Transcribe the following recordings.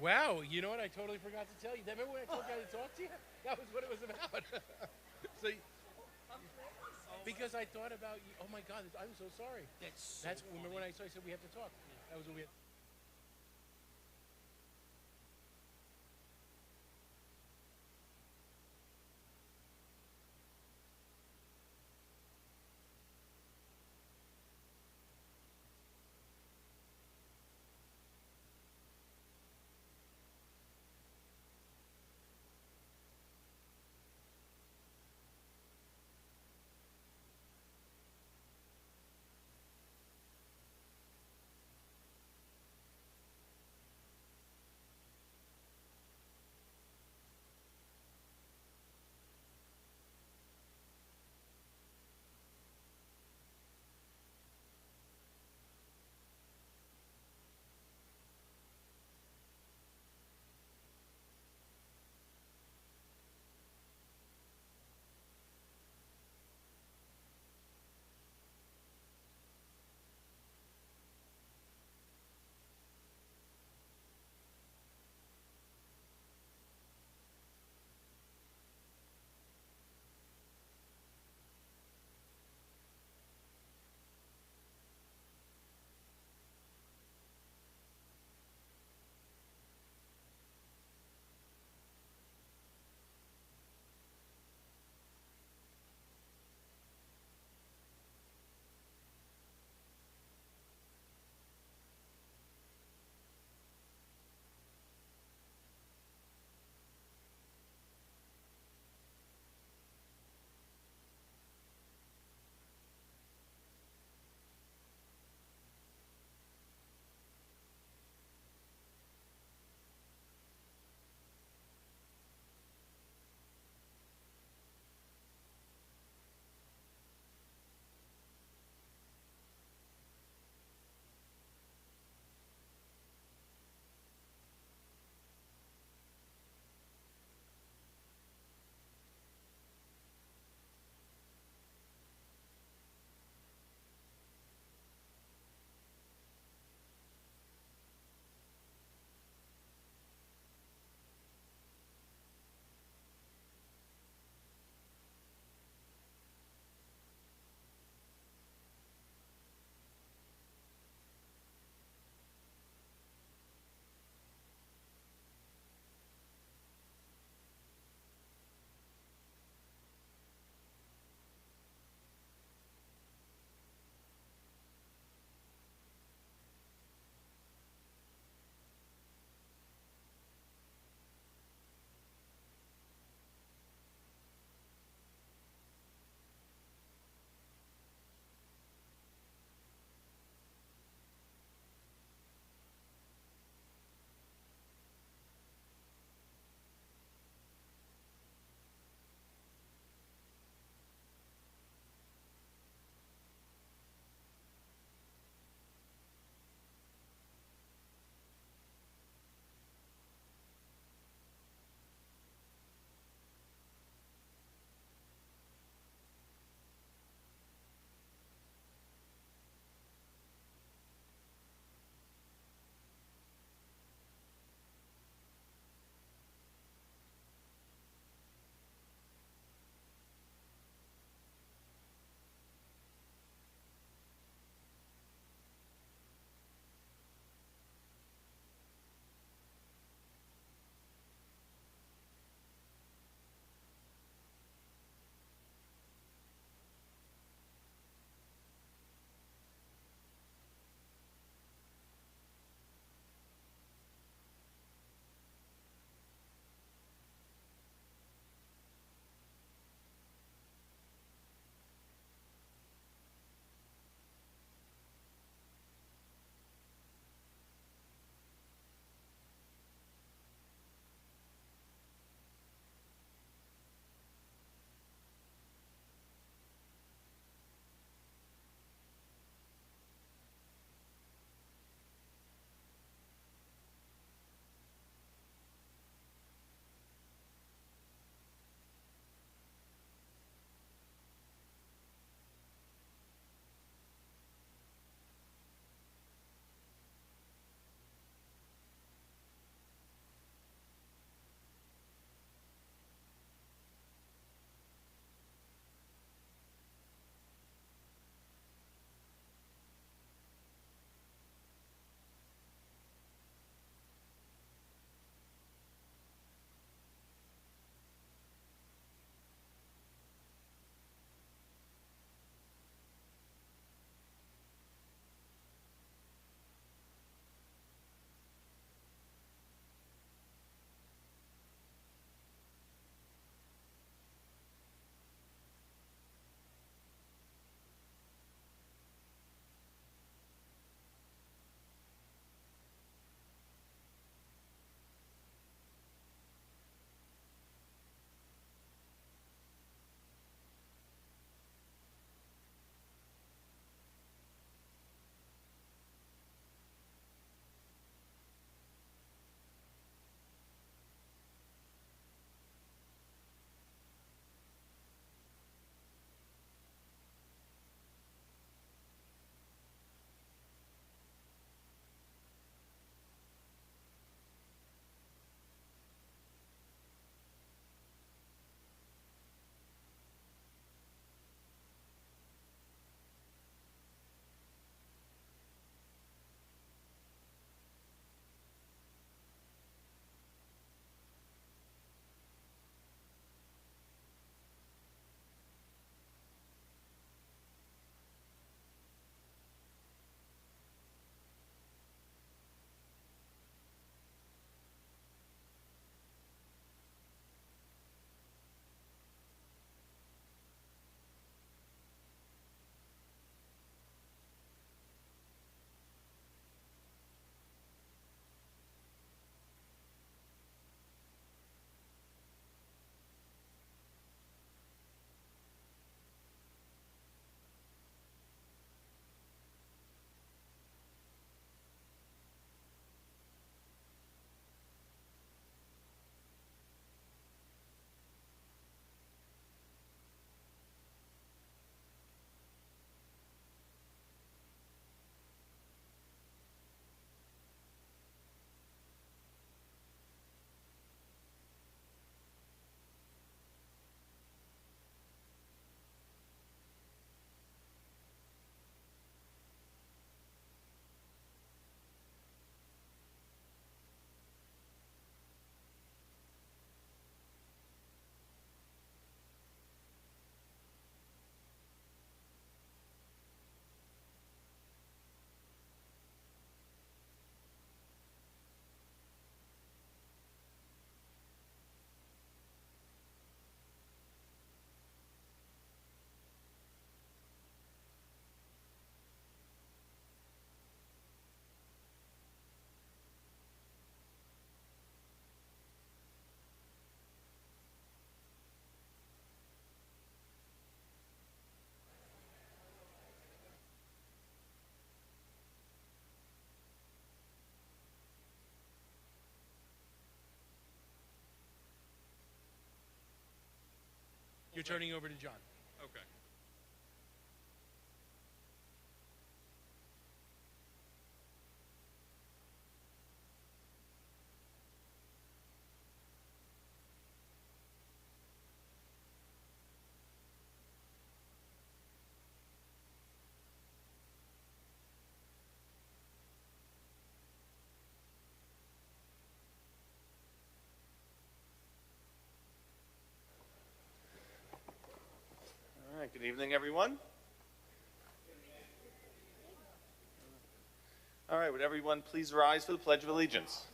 Wow, you know what? I totally forgot to tell you. Remember when I told you I to talk to you? That was what it was about. so, because I thought about you. Oh my God, I'm so sorry. That's so That's remember when funny. I said we have to talk. That was what we had. You're turning over to John. Okay. All right, good evening, everyone. All right, would everyone please rise for the Pledge of Allegiance?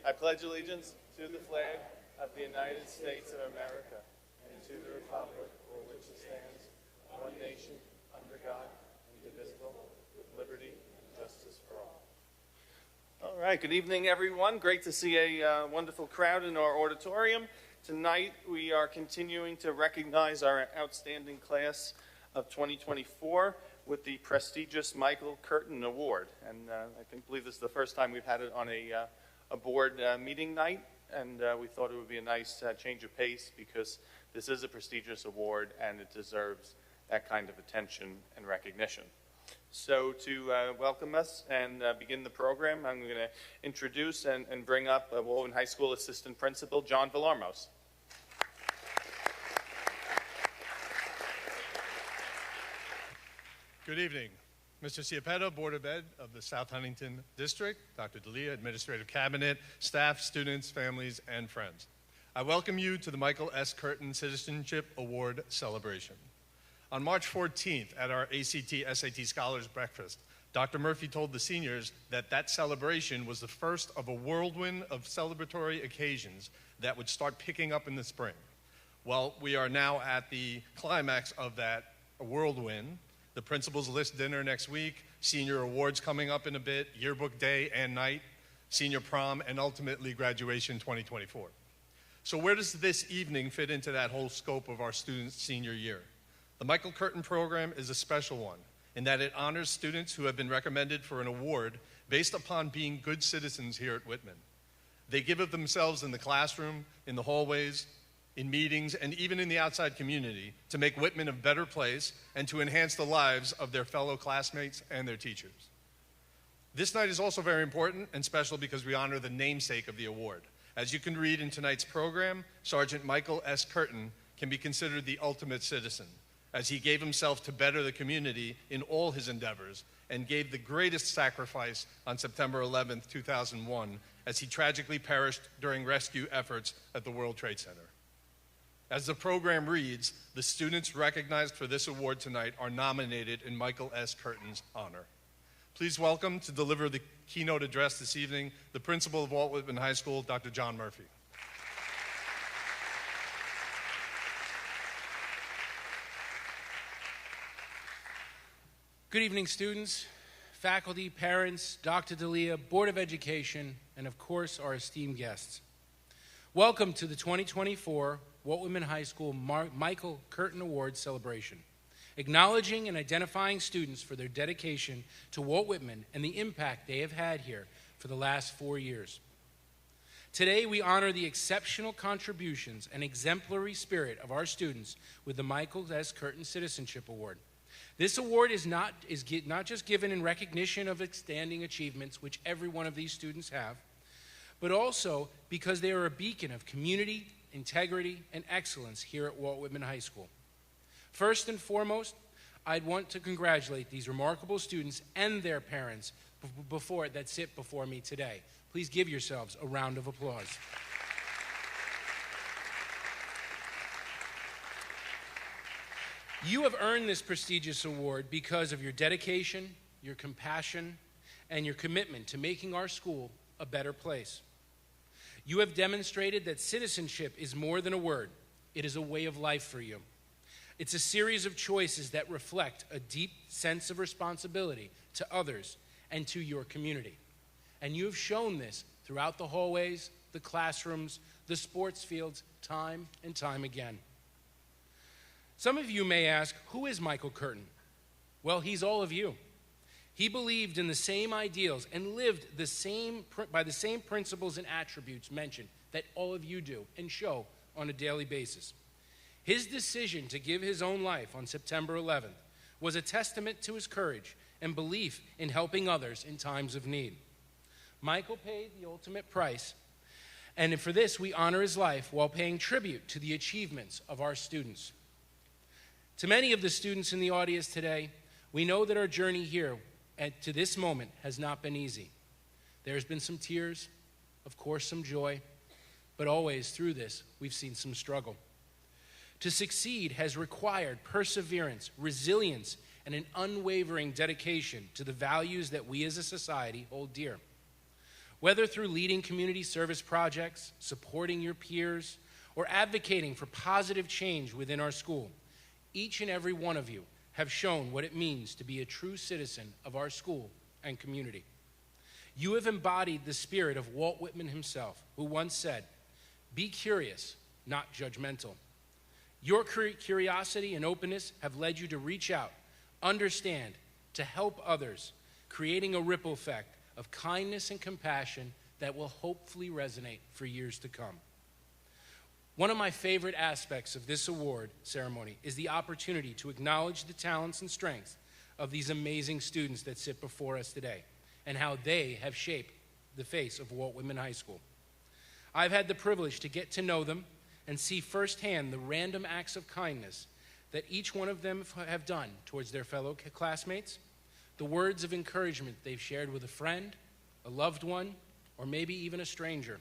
I pledge allegiance to the flag of the United States of America and to the republic for which it stands, one nation, under God, indivisible, with liberty and justice for all. All right, good evening, everyone. Great to see a wonderful crowd in our auditorium. Tonight, we are continuing to recognize our outstanding class of 2024 with the prestigious Michael Curtin Award. And I believe this is the first time we've had it on a board meeting night, and we thought it would be a nice change of pace because this is a prestigious award and it deserves that kind of attention and recognition. So to welcome us and begin the program, I'm going to introduce and bring up Walton High School Assistant Principal John Villarmos. Good evening. Mr. Ciapetto, Board of Ed of the South Huntington District, Dr. D'Elia, Administrative Cabinet, staff, students, families, and friends. I welcome you to the Michael S. Curtin Citizenship Award celebration. On March 14th, at our ACT-SAT Scholars Breakfast, Dr. Murphy told the seniors that that celebration was the first of a whirlwind of celebratory occasions that would start picking up in the spring. Well, we are now at the climax of that whirlwind. The principal's list dinner next week, senior awards coming up in a bit, yearbook day and night, senior prom, and ultimately graduation 2024. So where does this evening fit into that whole scope of our students' senior year? The Michael Curtin program is a special one in that it honors students who have been recommended for an award based upon being good citizens here at Whitman. They give of themselves in the classroom, in the hallways, in meetings, and even in the outside community to make Whitman a better place and to enhance the lives of their fellow classmates and their teachers. This night is also very important and special because we honor the namesake of the award. As you can read in tonight's program, Sergeant Michael S. Curtin can be considered the ultimate citizen, as he gave himself to better the community in all his endeavors and gave the greatest sacrifice on September 11th, 2001, as he tragically perished during rescue efforts at the World Trade Center. As the program reads, the students recognized for this award tonight are nominated in Michael S. Curtin's honor. Please welcome to deliver the keynote address this evening, the principal of Walt Whitman High School, Dr. John Murphy. Good evening, students, faculty, parents, Dr. D'Elia, Board of Education, and of course, our esteemed guests. Welcome to the 2024 Walt Whitman High School Michael Curtin Award celebration, acknowledging and identifying students for their dedication to Walt Whitman and the impact they have had here for the last 4 years. Today, we honor the exceptional contributions and exemplary spirit of our students with the Michael S. Curtin Citizenship Award. This award is not just given in recognition of outstanding achievements, which every one of these students have, but also because they are a beacon of community, integrity, and excellence here at Walt Whitman High School. First and foremost, I'd want to congratulate these remarkable students and their parents that sit before me today. Please give yourselves a round of applause. You have earned this prestigious award because of your dedication, your compassion, and your commitment to making our school a better place. You have demonstrated that citizenship is more than a word. It is a way of life for you. It's a series of choices that reflect a deep sense of responsibility to others and to your community. And you have shown this throughout the hallways, the classrooms, the sports fields, time and time again. Some of you may ask, who is Michael Curtin? Well, he's all of you. He believed in the same ideals and lived by the same principles and attributes mentioned that all of you do and show on a daily basis. His decision to give his own life on September 11th was a testament to his courage and belief in helping others in times of need. Michael paid the ultimate price, and for this we honor his life while paying tribute to the achievements of our students. To many of the students in the audience today, we know that our journey here to this moment has not been easy. There's been some tears, of course some joy, but always through this we've seen some struggle. To succeed has required perseverance, resilience, and an unwavering dedication to the values that we as a society hold dear. Whether through leading community service projects, supporting your peers, or advocating for positive change within our school, each and every one of you have shown what it means to be a true citizen of our school and community. You have embodied the spirit of Walt Whitman himself, who once said, "Be curious, not judgmental." Your curiosity and openness have led you to reach out, understand, to help others, creating a ripple effect of kindness and compassion that will hopefully resonate for years to come. One of my favorite aspects of this award ceremony is the opportunity to acknowledge the talents and strengths of these amazing students that sit before us today and how they have shaped the face of Walt Whitman High School. I've had the privilege to get to know them and see firsthand the random acts of kindness that each one of them have done towards their fellow classmates, the words of encouragement they've shared with a friend, a loved one, or maybe even a stranger,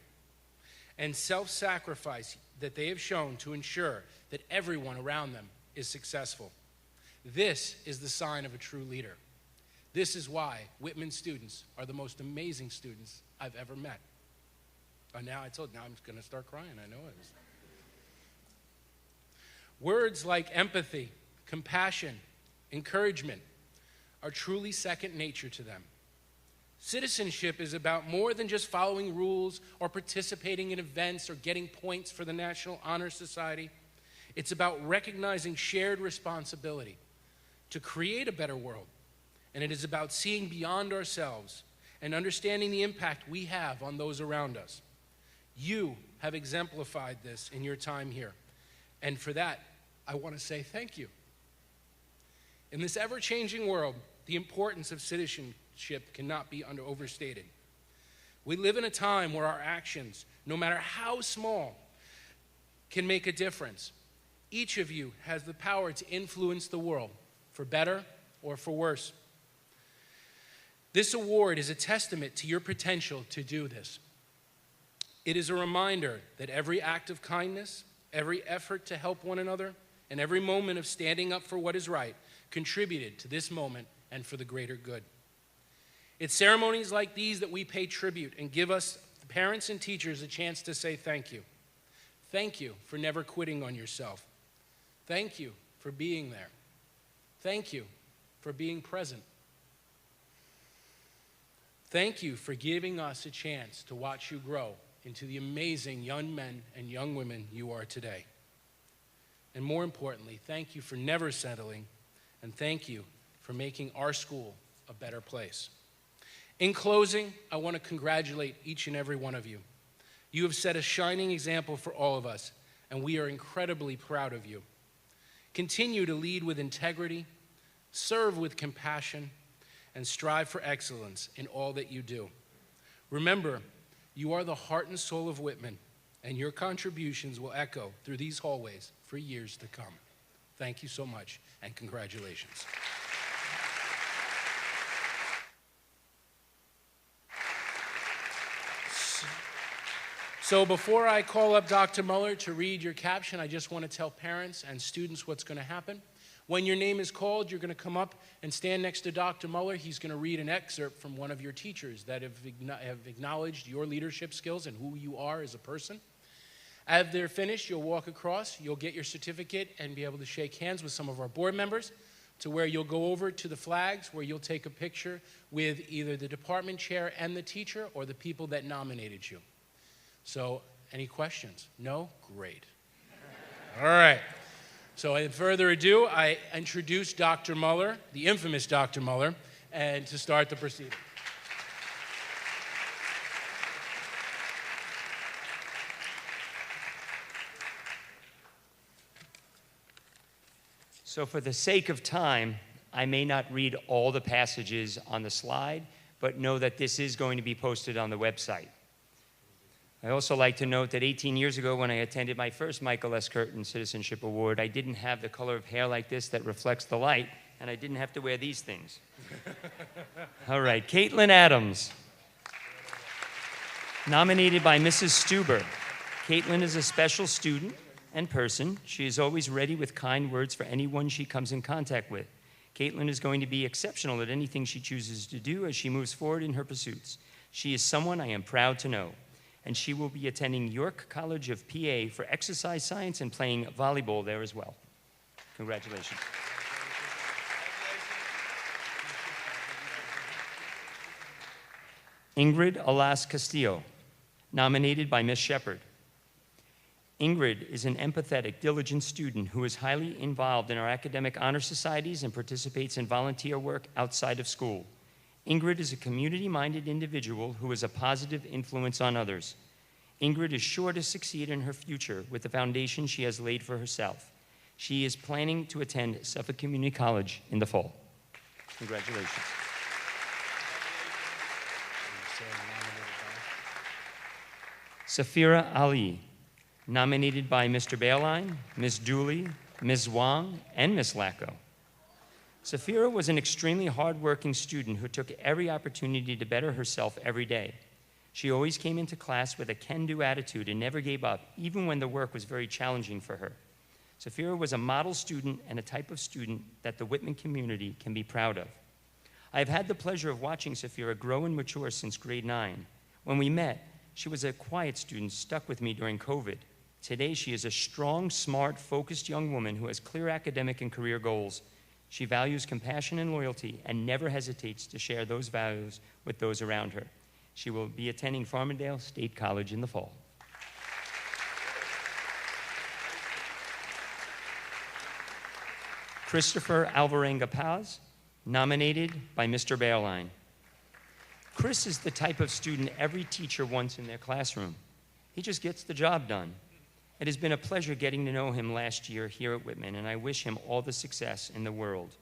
and self-sacrifice that they have shown to ensure that everyone around them is successful. This is the sign of a true leader. This is why Whitman students are the most amazing students I've ever met. Now I'm going to start crying, I know it is. Words like empathy, compassion, encouragement are truly second nature to them. Citizenship is about more than just following rules or participating in events or getting points for the National Honor Society. It's about recognizing shared responsibility to create a better world. And it is about seeing beyond ourselves and understanding the impact we have on those around us. You have exemplified this in your time here. And for that, I want to say thank you. In this ever-changing world, the importance of citizenship cannot be overstated. We live in a time where our actions, no matter how small, can make a difference. Each of you has the power to influence the world, for better or for worse. This award is a testament to your potential to do this. It is a reminder that every act of kindness, every effort to help one another, and every moment of standing up for what is right contributed to this moment and for the greater good. It's ceremonies like these that we pay tribute and give us, parents and teachers, a chance to say thank you. Thank you for never quitting on yourself. Thank you for being there. Thank you for being present. Thank you for giving us a chance to watch you grow into the amazing young men and young women you are today. And more importantly, thank you for never settling, and thank you for making our school a better place. In closing, I want to congratulate each and every one of you. You have set a shining example for all of us, and we are incredibly proud of you. Continue to lead with integrity, serve with compassion, and strive for excellence in all that you do. Remember, you are the heart and soul of Whitman, and your contributions will echo through these hallways for years to come. Thank you so much, and congratulations. So before I call up Dr. Muller to read your caption, I just want to tell parents and students what's going to happen. When your name is called, you're going to come up and stand next to Dr. Muller. He's going to read an excerpt from one of your teachers that have acknowledged your leadership skills and who you are as a person. As they're finished, you'll walk across, you'll get your certificate and be able to shake hands with some of our board members, to where you'll go over to the flags where you'll take a picture with either the department chair and the teacher or the people that nominated you. So, any questions? No? Great. All right. So, without further ado, I introduce Dr. Muller, the infamous Dr. Muller, and to start the proceedings. So for the sake of time, I may not read all the passages on the slide, but know that this is going to be posted on the website. I also like to note that 18 years ago when I attended my first Michael S. Curtin Citizenship Award, I didn't have the color of hair like this that reflects the light, and I didn't have to wear these things. All right, Caitlin Adams, nominated by Mrs. Stuber. Caitlin is a special student and person. She is always ready with kind words for anyone she comes in contact with. Caitlin is going to be exceptional at anything she chooses to do as she moves forward in her pursuits. She is someone I am proud to know, and she will be attending York College of PA for exercise science and playing volleyball there as well. Congratulations. Ingrid Alas Castillo, nominated by Ms. Shepard. Ingrid is an empathetic, diligent student who is highly involved in our academic honor societies and participates in volunteer work outside of school. Ingrid is a community-minded individual who is a positive influence on others. Ingrid is sure to succeed in her future with the foundation she has laid for herself. She is planning to attend Suffolk Community College in the fall. Congratulations. Safira Ali, nominated by Mr. Baerlein, Ms. Dooley, Ms. Wong, and Ms. Lacko. Safira was an extremely hardworking student who took every opportunity to better herself every day. She always came into class with a can-do attitude and never gave up, even when the work was very challenging for her. Safira was a model student and a type of student that the Whitman community can be proud of. I have had the pleasure of watching Safira grow and mature since grade 9. When we met, she was a quiet student stuck with me during COVID. Today, she is a strong, smart, focused young woman who has clear academic and career goals. She values compassion and loyalty and never hesitates to share those values with those around her. She will be attending Farmingdale State College in the fall. Christopher Alvarenga Paz, nominated by Mr. Baerlein. Chris is the type of student every teacher wants in their classroom. He just gets the job done. It has been a pleasure getting to know him last year here at Whitman, and I wish him all the success in the world.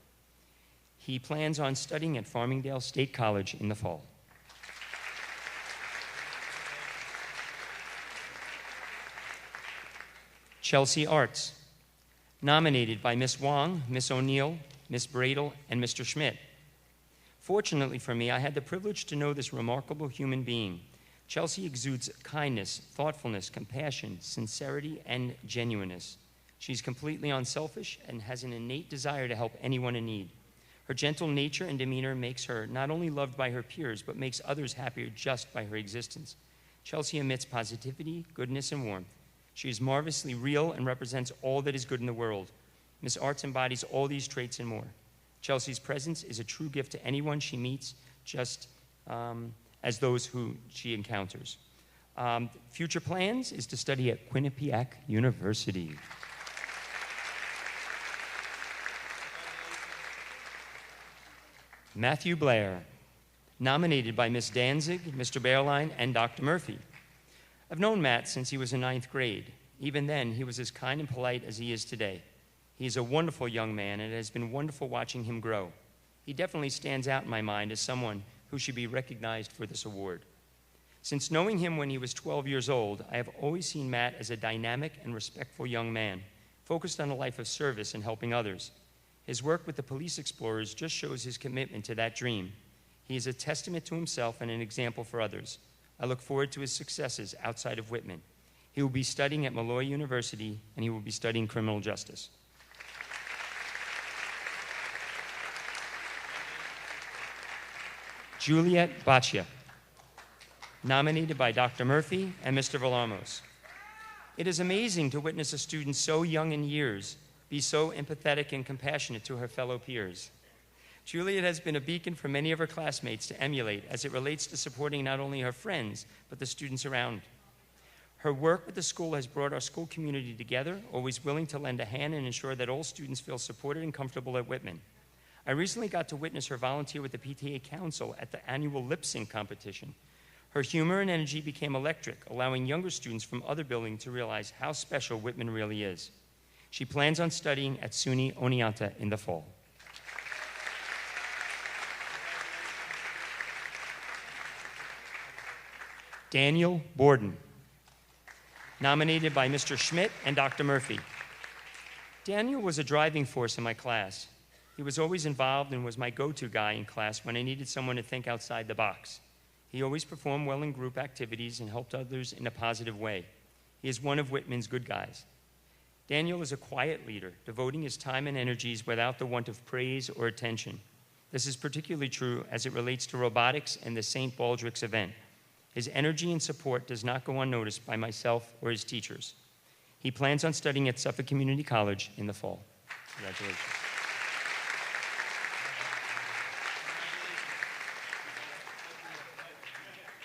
He plans on studying at Farmingdale State College in the fall. Chelsea Arts, nominated by Miss Wong, Miss O'Neill, Miss Bradle, and Mr. Schmidt. Fortunately for me, I had the privilege to know this remarkable human being. Chelsea exudes kindness, thoughtfulness, compassion, sincerity, and genuineness. She's completely unselfish and has an innate desire to help anyone in need. Her gentle nature and demeanor makes her not only loved by her peers, but makes others happier just by her existence. Chelsea emits positivity, goodness, and warmth. She is marvelously real and represents all that is good in the world. Miss Arts embodies all these traits and more. Chelsea's presence is a true gift to anyone she meets, just as those who she encounters. Future plans is to study at Quinnipiac University. Matthew Blair, nominated by Miss Danzig, Mr. Baerlein, and Dr. Murphy. I've known Matt since he was in 9th grade. Even then, he was as kind and polite as he is today. He is a wonderful young man, and it has been wonderful watching him grow. He definitely stands out in my mind as someone who should be recognized for this award. Since knowing him when he was 12 years old, I have always seen Matt as a dynamic and respectful young man, focused on a life of service and helping others. His work with the Police Explorers just shows his commitment to that dream. He is a testament to himself and an example for others. I look forward to his successes outside of Whitman. He will be studying at Malloy University, and he will be studying criminal justice. Juliet Baccia, nominated by Dr. Murphy and Mr. Villalmos. It is amazing to witness a student so young in years be so empathetic and compassionate to her fellow peers. Juliet has been a beacon for many of her classmates to emulate as it relates to supporting not only her friends, but the students around. Her work with the school has brought our school community together, always willing to lend a hand and ensure that all students feel supported and comfortable at Whitman. I recently got to witness her volunteer with the PTA Council at the annual lip sync competition. Her humor and energy became electric, allowing younger students from other buildings to realize how special Whitman really is. She plans on studying at SUNY Oneonta in the fall. Daniel Borden, nominated by Mr. Schmidt and Dr. Murphy. Daniel was a driving force in my class. He was always involved and was my go-to guy in class when I needed someone to think outside the box. He always performed well in group activities and helped others in a positive way. He is one of Whitman's good guys. Daniel is a quiet leader, devoting his time and energies without the want of praise or attention. This is particularly true as it relates to robotics and the St. Baldrick's event. His energy and support does not go unnoticed by myself or his teachers. He plans on studying at Suffolk Community College in the fall. Congratulations.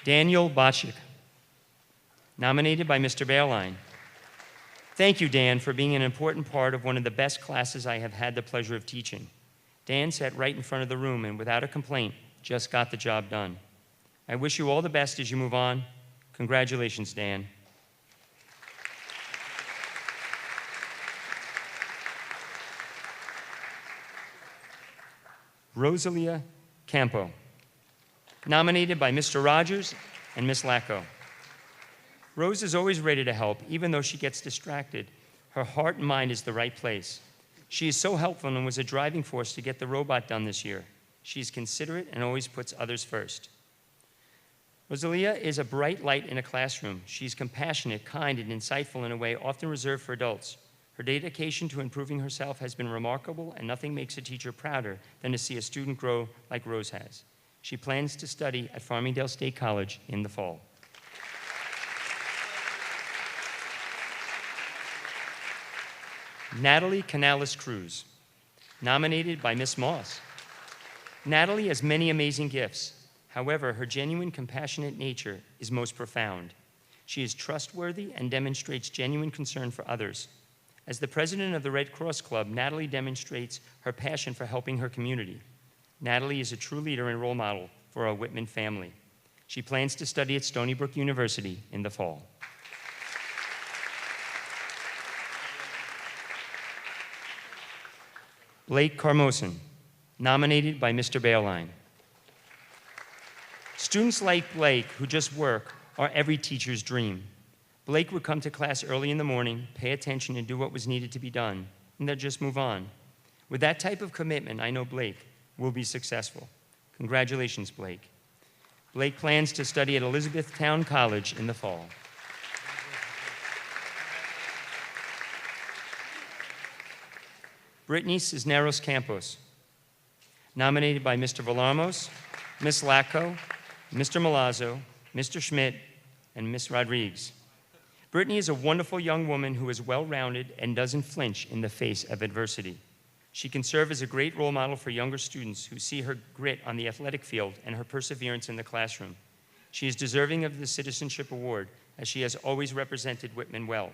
Daniel Botchick, nominated by Mr. Bearline. Thank you, Dan, for being an important part of one of the best classes I have had the pleasure of teaching. Dan sat right in front of the room and without a complaint, just got the job done. I wish you all the best as you move on. Congratulations, Dan. Rosalia Campo, nominated by Mr. Rogers and Miss Lacko. Rose is always ready to help, even though she gets distracted. Her heart and mind is the right place. She is so helpful and was a driving force to get the robot done this year. She is considerate and always puts others first. Rosalia is a bright light in a classroom. She's compassionate, kind, and insightful in a way often reserved for adults. Her dedication to improving herself has been remarkable, and nothing makes a teacher prouder than to see a student grow like Rose has. She plans to study at Farmingdale State College in the fall. Natalie Canales-Cruz, nominated by Miss Moss. Natalie has many amazing gifts. However, her genuine, compassionate nature is most profound. She is trustworthy and demonstrates genuine concern for others. As the president of the Red Cross Club, Natalie demonstrates her passion for helping her community. Natalie is a true leader and role model for our Whitman family. She plans to study at Stony Brook University in the fall. Blake Carmosen, nominated by Mr. Bearline. Students like Blake, who just work, are every teacher's dream. Blake would come to class early in the morning, pay attention, and do what was needed to be done, and then just move on. With that type of commitment, I know Blake will be successful. Congratulations, Blake. Blake plans to study at Elizabethtown College in the fall. Brittany Cisneros Campos, nominated by Mr. Villarmos, Miss Lacko, Mr. Malazzo, Mr. Schmidt, and Miss Rodriguez. Brittany is a wonderful young woman who is well-rounded and doesn't flinch in the face of adversity. She can serve as a great role model for younger students who see her grit on the athletic field and her perseverance in the classroom. She is deserving of the Citizenship Award, as she has always represented Whitman well.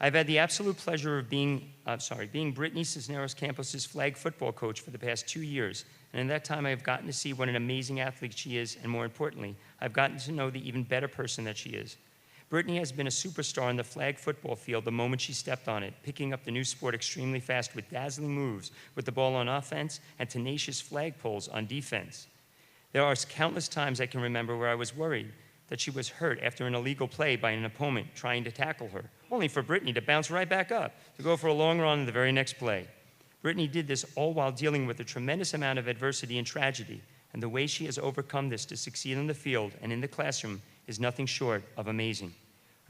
I've had the absolute pleasure of being Brittany Cisneros Campos' flag football coach for the past 2 years, and in that time I have gotten to see what an amazing athlete she is, and more importantly, I've gotten to know the even better person that she is. Brittany has been a superstar on the flag football field the moment she stepped on it, picking up the new sport extremely fast with dazzling moves with the ball on offense and tenacious flag pulls on defense. There are countless times I can remember where I was worried that she was hurt after an illegal play by an opponent trying to tackle her, only for Brittany to bounce right back up to go for a long run in the very next play. Brittany did this all while dealing with a tremendous amount of adversity and tragedy, and the way she has overcome this to succeed on the field and in the classroom is nothing short of amazing.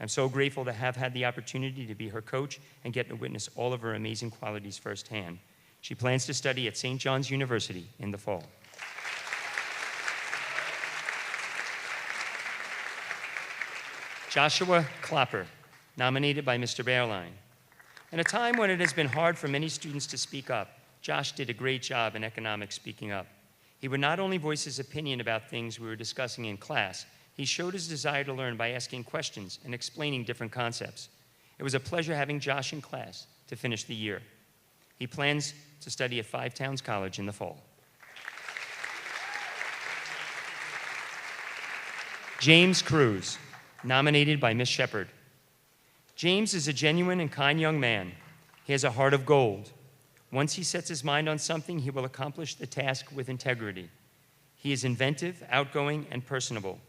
I'm so grateful to have had the opportunity to be her coach and get to witness all of her amazing qualities firsthand. She plans to study at St. John's University in the fall. Joshua Klopper, nominated by Mr. Bearline. In a time when it has been hard for many students to speak up, Josh did a great job in economics speaking up. He would not only voice his opinion about things we were discussing in class, he showed his desire to learn by asking questions and explaining different concepts. It was a pleasure having Josh in class to finish the year. He plans to study at Five Towns College in the fall. James Cruz, nominated by Miss Shepard. James is a genuine and kind young man. He has a heart of gold. Once he sets his mind on something, he will accomplish the task with integrity. He is inventive, outgoing, and personable.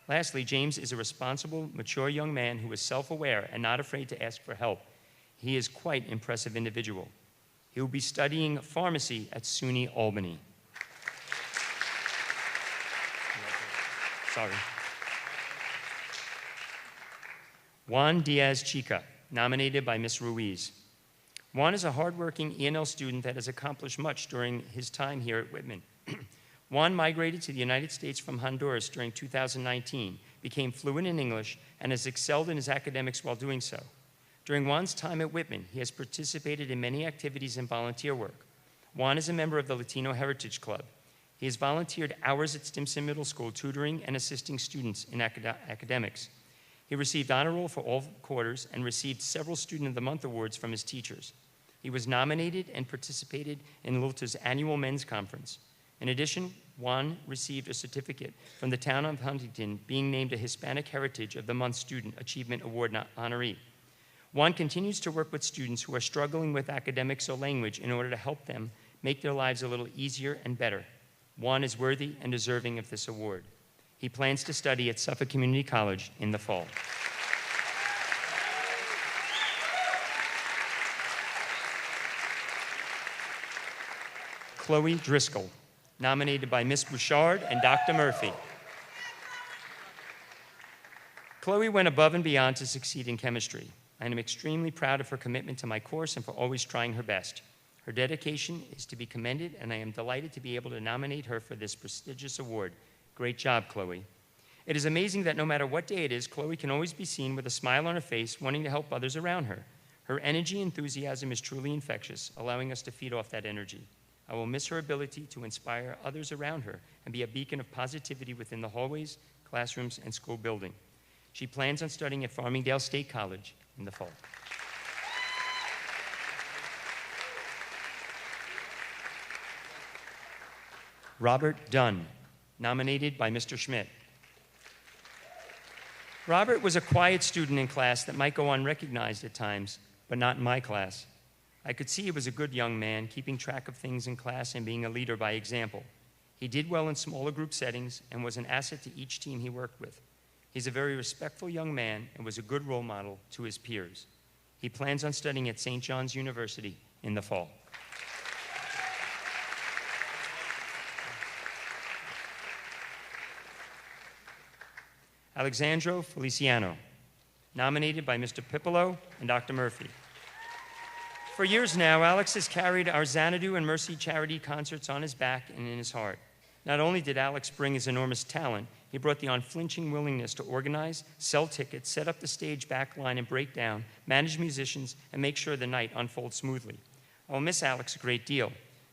Lastly, James is a responsible, mature young man who is self-aware and not afraid to ask for help. He is quite an impressive individual. He will be studying pharmacy at SUNY Albany. Sorry. Juan Diaz Chica, nominated by Ms. Ruiz. Juan is a hardworking ENL student that has accomplished much during his time here at Whitman. Juan migrated to the United States from Honduras during 2019, became fluent in English, and has excelled in his academics while doing so. During Juan's time at Whitman, he has participated in many activities and volunteer work. Juan is a member of the Latino Heritage Club. He has volunteered hours at Stimson Middle School tutoring and assisting students in academics. He received honor roll for all quarters and received several Student of the Month awards from his teachers. He was nominated and participated in LULTA's annual men's conference. In addition, Juan received a certificate from the town of Huntington, being named a Hispanic Heritage of the Month Student Achievement Award honoree. Juan continues to work with students who are struggling with academics or language in order to help them make their lives a little easier and better. Juan is worthy and deserving of this award. He plans to study at Suffolk Community College in the fall. Chloe Driscoll, nominated by Ms. Bouchard and Dr. Murphy. Chloe went above and beyond to succeed in chemistry. I am extremely proud of her commitment to my course and for always trying her best. Her dedication is to be commended, and I am delighted to be able to nominate her for this prestigious award. Great job, Chloe. It is amazing that no matter what day it is, Chloe can always be seen with a smile on her face, wanting to help others around her. Her energy and enthusiasm is truly infectious, allowing us to feed off that energy. I will miss her ability to inspire others around her and be a beacon of positivity within the hallways, classrooms, and school building. She plans on studying at Farmingdale State College in the fall. Robert Dunn, nominated by Mr. Schmidt. Robert was a quiet student in class that might go unrecognized at times, but not in my class. I could see he was a good young man, keeping track of things in class and being a leader by example. He did well in smaller group settings and was an asset to each team he worked with. He's a very respectful young man and was a good role model to his peers. He plans on studying at St. John's University in the fall. Alexandro Feliciano, nominated by Mr. Pipolo and Dr. Murphy. For years now, Alex has carried our Xanadu and Mercy charity concerts on his back and in his heart. Not only did Alex bring his enormous talent, he brought the unflinching willingness to organize, sell tickets, set up the stage backline and break down, manage musicians, and make sure the night unfolds smoothly. I will miss Alex a great deal.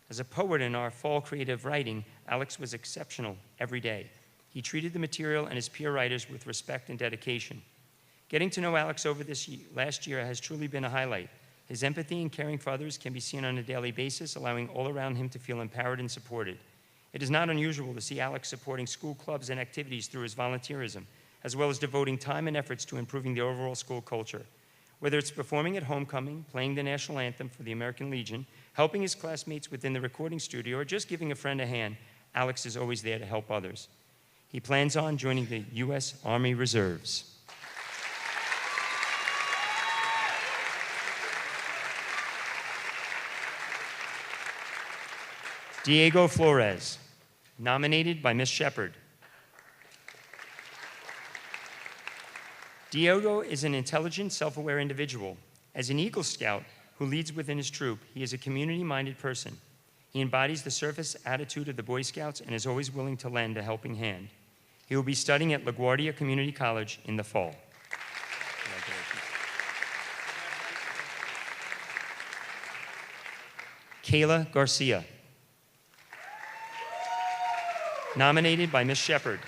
As a poet in our fall creative writing, Alex was exceptional every day. He treated the material and his peer writers with respect and dedication. Getting to know Alex over this last year has truly been a highlight. His empathy and caring for others can be seen on a daily basis, allowing all around him to feel empowered and supported. It is not unusual to see Alex supporting school clubs and activities through his volunteerism, as well as devoting time and efforts to improving the overall school culture. Whether it's performing at homecoming, playing the national anthem for the American Legion, helping his classmates within the recording studio, or just giving a friend a hand, Alex is always there to help others. He plans on joining the U.S. Army Reserves. Diego Flores, nominated by Ms. Shepard. Diego is an intelligent, self-aware individual. As an Eagle Scout who leads within his troop, he is a community-minded person. He embodies the service attitude of the Boy Scouts and is always willing to lend a helping hand. He will be studying at LaGuardia Community College in the fall. Kayla Garcia, nominated by Ms. Shepard.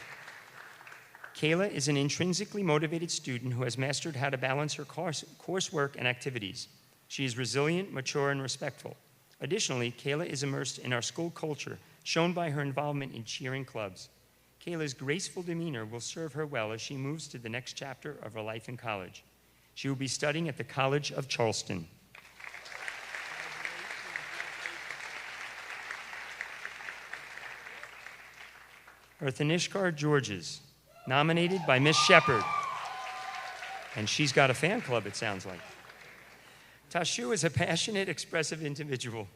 Kayla is an intrinsically motivated student who has mastered how to balance her coursework and activities. She is resilient, mature, and respectful. Additionally, Kayla is immersed in our school culture, shown by her involvement in cheering clubs. Kayla's graceful demeanor will serve her well as she moves to the next chapter of her life in college. She will be studying at the College of Charleston. Earthanishkar Georges, nominated by Miss Shepard. And she's got a fan club, it sounds like. Tashu is a passionate, expressive individual.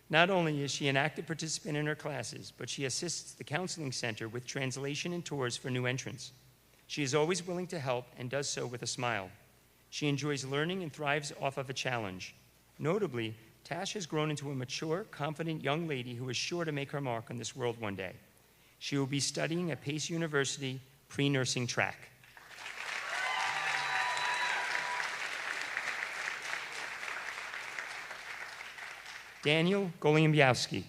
Not only is she an active participant in her classes, but she assists the counseling center with translation and tours for new entrants. She is always willing to help and does so with a smile. She enjoys learning and thrives off of a challenge. Notably, Tash has grown into a mature, confident young lady who is sure to make her mark on this world one day. She will be studying at Pace University, pre-nursing track. Daniel Golimbowski,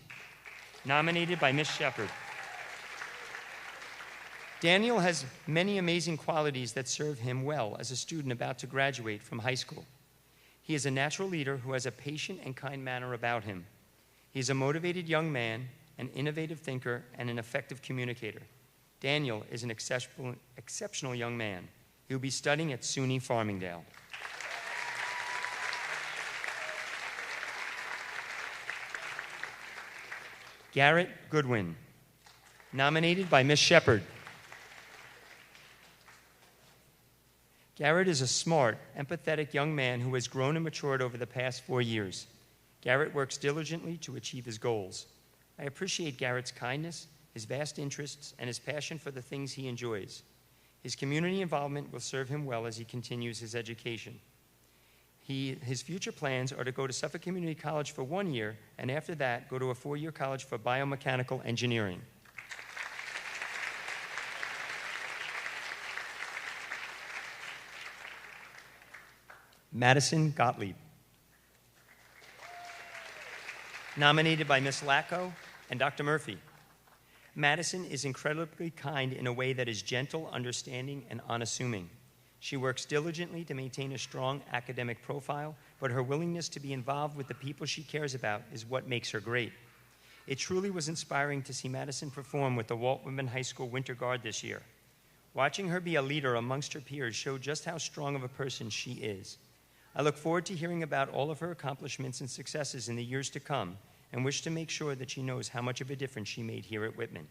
nominated by Miss Shepard. Daniel has many amazing qualities that serve him well as a student about to graduate from high school. He is a natural leader who has a patient and kind manner about him. He is a motivated young man, an innovative thinker, and an effective communicator. Daniel is an exceptional young man. He will be studying at SUNY Farmingdale. Garrett Goodwin, nominated by Miss Shepard. Garrett is a smart, empathetic young man who has grown and matured over the past 4 years. Garrett works diligently to achieve his goals. I appreciate Garrett's kindness, his vast interests, and his passion for the things he enjoys. His community involvement will serve him well as he continues his education. His future plans are to go to Suffolk Community College for 1 year, and after that, go to a 4-year college for biomechanical engineering. Madison Gottlieb, nominated by Miss Lacko and Dr. Murphy. Madison is incredibly kind in a way that is gentle, understanding, and unassuming. She works diligently to maintain a strong academic profile, but her willingness to be involved with the people she cares about is what makes her great. It truly was inspiring to see Madison perform with the Walt Whitman High School Winter Guard this year. Watching her be a leader amongst her peers showed just how strong of a person she is. I look forward to hearing about all of her accomplishments and successes in the years to come, and wish to make sure that she knows how much of a difference she made here at Whitman.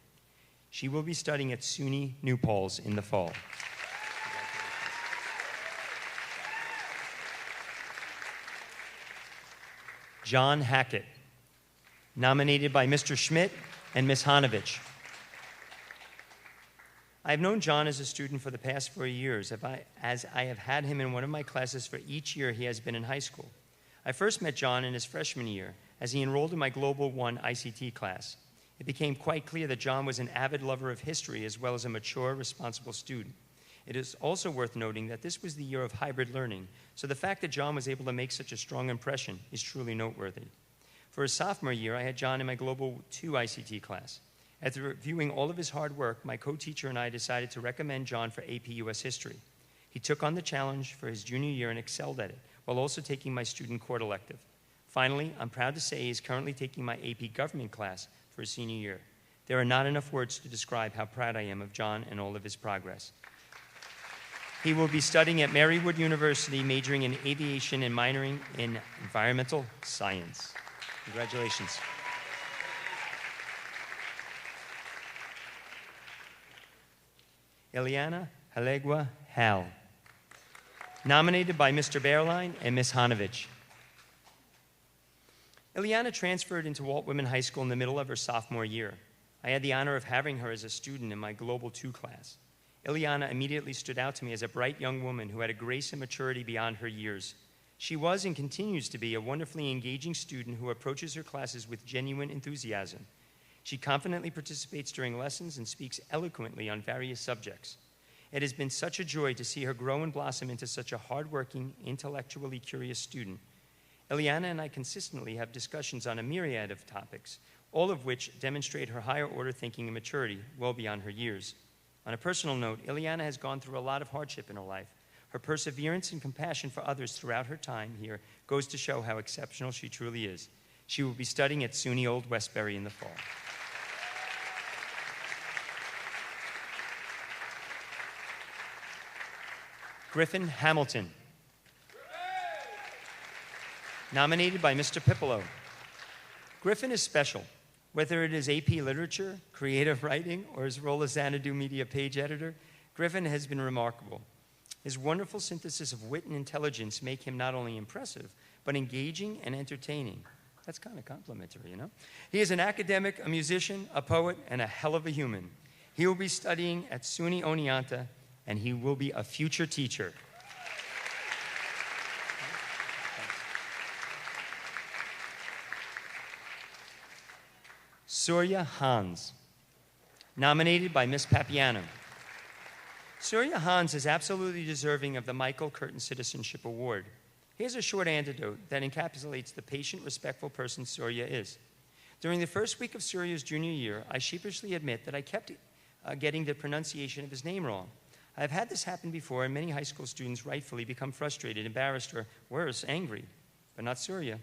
She will be studying at SUNY New Paltz in the fall. John Hackett, nominated by Mr. Schmidt and Ms. Hanovich. I've known John as a student for the past 4 years, as I have had him in one of my classes for each year he has been in high school. I first met John in his freshman year as he enrolled in my Global 1 ICT class. It became quite clear that John was an avid lover of history as well as a mature, responsible student. It is also worth noting that this was the year of hybrid learning, so the fact that John was able to make such a strong impression is truly noteworthy. For his sophomore year, I had John in my Global 2 ICT class. After reviewing all of his hard work, my co-teacher and I decided to recommend John for AP US History. He took on the challenge for his junior year and excelled at it, while also taking my student court elective. Finally, I'm proud to say he is currently taking my AP Government class for his senior year. There are not enough words to describe how proud I am of John and all of his progress. He will be studying at Marywood University, majoring in aviation and minoring in environmental science. Congratulations. Ileana Halegua Hal, nominated by Mr. Bearline and Ms. Hanovich. Ileana transferred into Walt Whitman High School in the middle of her sophomore year. I had the honor of having her as a student in my Global 2 class. Ileana immediately stood out to me as a bright young woman who had a grace and maturity beyond her years. She was and continues to be a wonderfully engaging student who approaches her classes with genuine enthusiasm. She confidently participates during lessons and speaks eloquently on various subjects. It has been such a joy to see her grow and blossom into such a hardworking, intellectually curious student. Ileana and I consistently have discussions on a myriad of topics, all of which demonstrate her higher order thinking and maturity well beyond her years. On a personal note, Ileana has gone through a lot of hardship in her life. Her perseverance and compassion for others throughout her time here goes to show how exceptional she truly is. She will be studying at SUNY Old Westbury in the fall. Griffin Hamilton. Nominated by Mr. Pipolo. Griffin is special. Whether it is AP Literature, creative writing, or his role as Xanadu Media page editor, Griffin has been remarkable. His wonderful synthesis of wit and intelligence make him not only impressive, but engaging and entertaining. That's kind of complimentary, you know? He is an academic, a musician, a poet, and a hell of a human. He will be studying at SUNY Oneonta, and he will be a future teacher. Surya Hans, nominated by Miss Papiano. Surya Hans is absolutely deserving of the Michael Curtin Citizenship Award. Here's a short anecdote that encapsulates the patient, respectful person Surya is. During the first week of Surya's junior year, I sheepishly admit that I kept getting the pronunciation of his name wrong. I've had this happen before, and many high school students rightfully become frustrated, embarrassed, or worse, angry. But not Surya.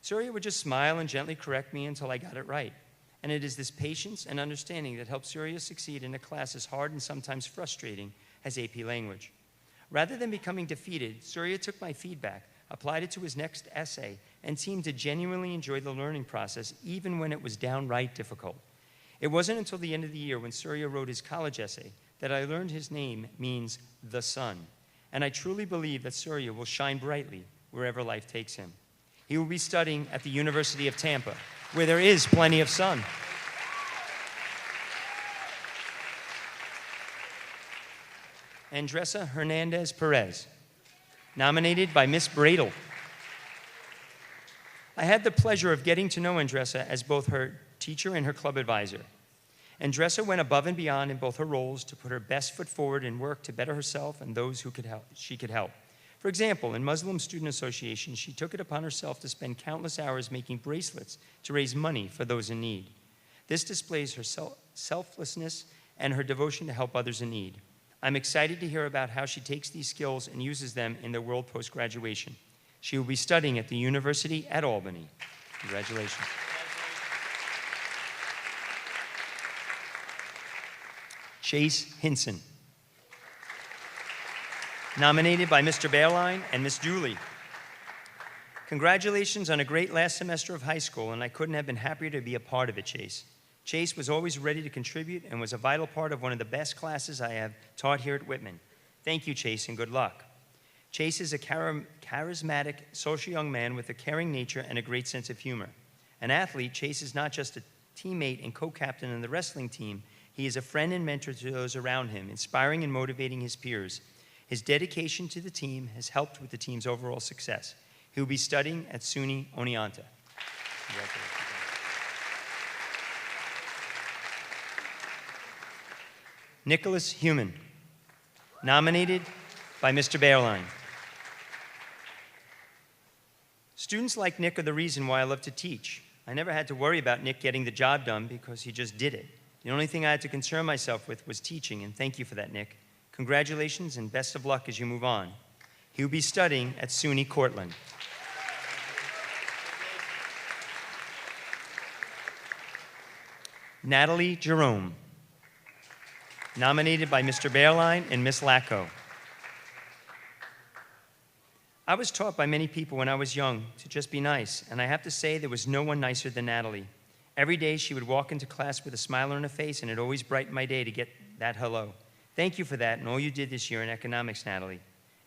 Surya would just smile and gently correct me until I got it right. And it is this patience and understanding that helps Surya succeed in a class as hard and sometimes frustrating as AP Language. Rather than becoming defeated, Surya took my feedback, applied it to his next essay, and seemed to genuinely enjoy the learning process even when it was downright difficult. It wasn't until the end of the year when Surya wrote his college essay that I learned his name means the sun. And I truly believe that Surya will shine brightly wherever life takes him. He will be studying at the University of Tampa, where there is plenty of sun. Andressa Hernandez Perez, nominated by Miss Bradel. I had the pleasure of getting to know Andressa as both her teacher and her club advisor. Andressa went above and beyond in both her roles to put her best foot forward and work to better herself and those who she could help. For example, in Muslim Student Association, she took it upon herself to spend countless hours making bracelets to raise money for those in need. This displays her selflessness and her devotion to help others in need. I'm excited to hear about how she takes these skills and uses them in the world post-graduation. She will be studying at the University at Albany. Congratulations. Chase Hinson, nominated by Mr. Bearline and Miss Dooley. Congratulations on a great last semester of high school, and I couldn't have been happier to be a part of it, Chase. Chase was always ready to contribute and was a vital part of one of the best classes I have taught here at Whitman. Thank you, Chase, and good luck. Chase is a charismatic, social young man with a caring nature and a great sense of humor. An athlete, Chase is not just a teammate and co-captain in the wrestling team. He is a friend and mentor to those around him, inspiring and motivating his peers. His dedication to the team has helped with the team's overall success. He will be studying at SUNY Oneonta. Nicholas Human, nominated by Mr. Bearline. Students like Nick are the reason why I love to teach. I never had to worry about Nick getting the job done because he just did it. The only thing I had to concern myself with was teaching, and thank you for that, Nick. Congratulations and best of luck as you move on. He will be studying at SUNY Cortland. Natalie Jerome, nominated by Mr. Bearline and Miss Lacko. I was taught by many people when I was young to just be nice, and I have to say there was no one nicer than Natalie. Every day she would walk into class with a smile on her face, and it always brightened my day to get that hello. Thank you for that and all you did this year in economics, Natalie.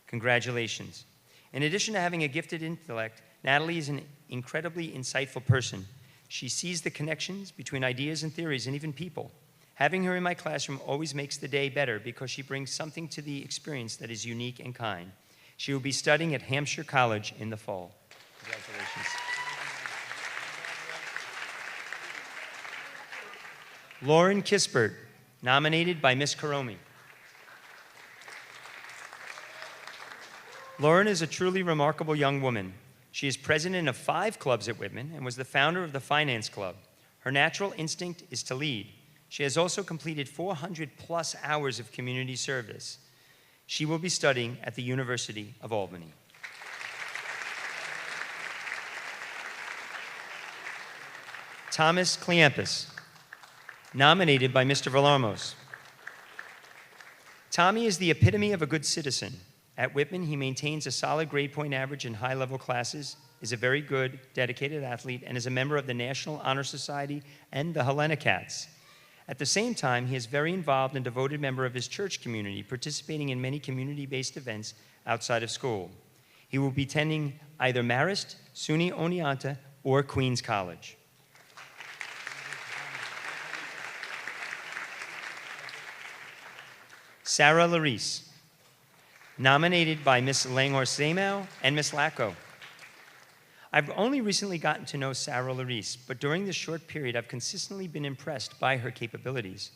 Congratulations. In addition to having a gifted intellect, Natalie is an incredibly insightful person. She sees the connections between ideas and theories and even people. Having her in my classroom always makes the day better because she brings something to the experience that is unique and kind. She will be studying at Hampshire College in the fall. Congratulations. Lauren Kispert, nominated by Miss Karomi. Lauren is a truly remarkable young woman. She is president of 5 clubs at Whitman and was the founder of the Finance Club. Her natural instinct is to lead. She has also completed 400+ hours of community service. She will be studying at the University of Albany. Thomas Cleampus, nominated by Mr. Villarmos. Tommy is the epitome of a good citizen. At Whitman, he maintains a solid grade point average in high-level classes, is a very good, dedicated athlete, and is a member of the National Honor Society and the Helena Cats. At the same time, he is very involved and devoted member of his church community, participating in many community-based events outside of school. He will be attending either Marist, SUNY Oneonta, or Queens College. Sarah Larice, nominated by Ms. Langhorst-Zamow and Ms. Lacko. I've only recently gotten to know Sarah Larice, but during this short period, I've consistently been impressed by her capabilities.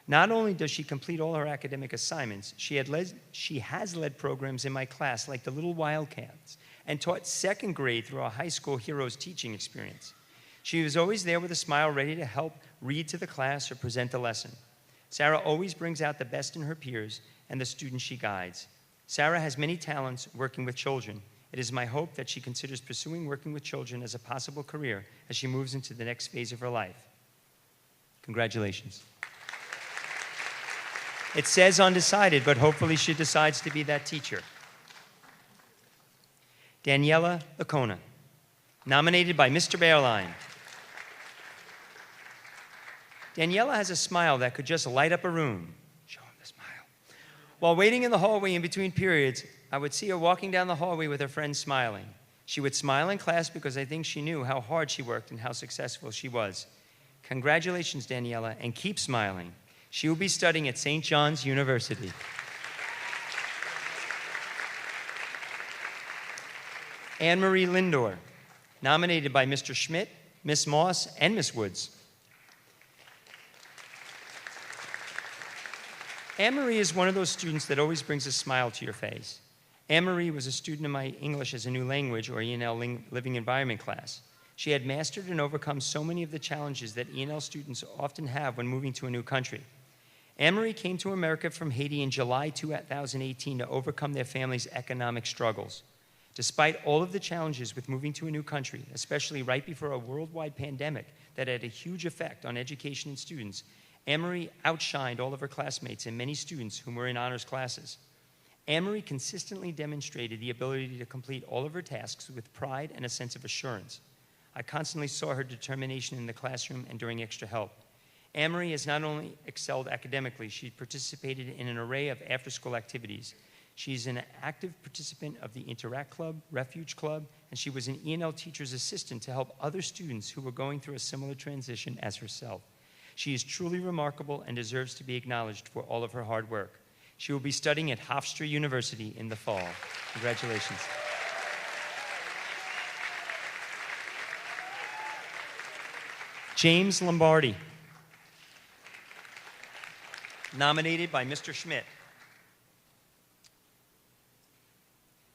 Not only does she complete all her academic assignments, she has led programs in my class like the Little Wildcats and taught second grade through our high school heroes teaching experience. She was always there with a smile, ready to help read to the class or present a lesson. Sarah always brings out the best in her peers and the students she guides. Sarah has many talents working with children. It is my hope that she considers pursuing working with children as a possible career as she moves into the next phase of her life. Congratulations. It says undecided, but hopefully she decides to be that teacher. Daniela Lacona, nominated by Mr. Bearline. Daniela has a smile that could just light up a room. Show him the smile. While waiting in the hallway in between periods, I would see her walking down the hallway with her friends smiling. She would smile in class because I think she knew how hard she worked and how successful she was. Congratulations, Daniela, and keep smiling. She will be studying at St. John's University. Anne-Marie Lindor, nominated by Mr. Schmidt, Miss Moss, and Miss Woods. Anne-Marie is one of those students that always brings a smile to your face. Anne-Marie was a student in my English as a New Language, or E&L Living Environment class. She had mastered and overcome so many of the challenges that E&L students often have when moving to a new country. Anne-Marie came to America from Haiti in July 2018 to overcome their family's economic struggles. Despite all of the challenges with moving to a new country, especially right before a worldwide pandemic that had a huge effect on education and students, Anne-Marie outshined all of her classmates and many students whom were in honors classes. Anne-Marie consistently demonstrated the ability to complete all of her tasks with pride and a sense of assurance. I constantly saw her determination in the classroom and during extra help. Anne-Marie has not only excelled academically, she participated in an array of after-school activities. She's an active participant of the Interact Club, Refuge Club, and she was an E&L teacher's assistant to help other students who were going through a similar transition as herself. She is truly remarkable and deserves to be acknowledged for all of her hard work. She will be studying at Hofstra University in the fall. Congratulations. James Lombardi, nominated by Mr. Schmidt.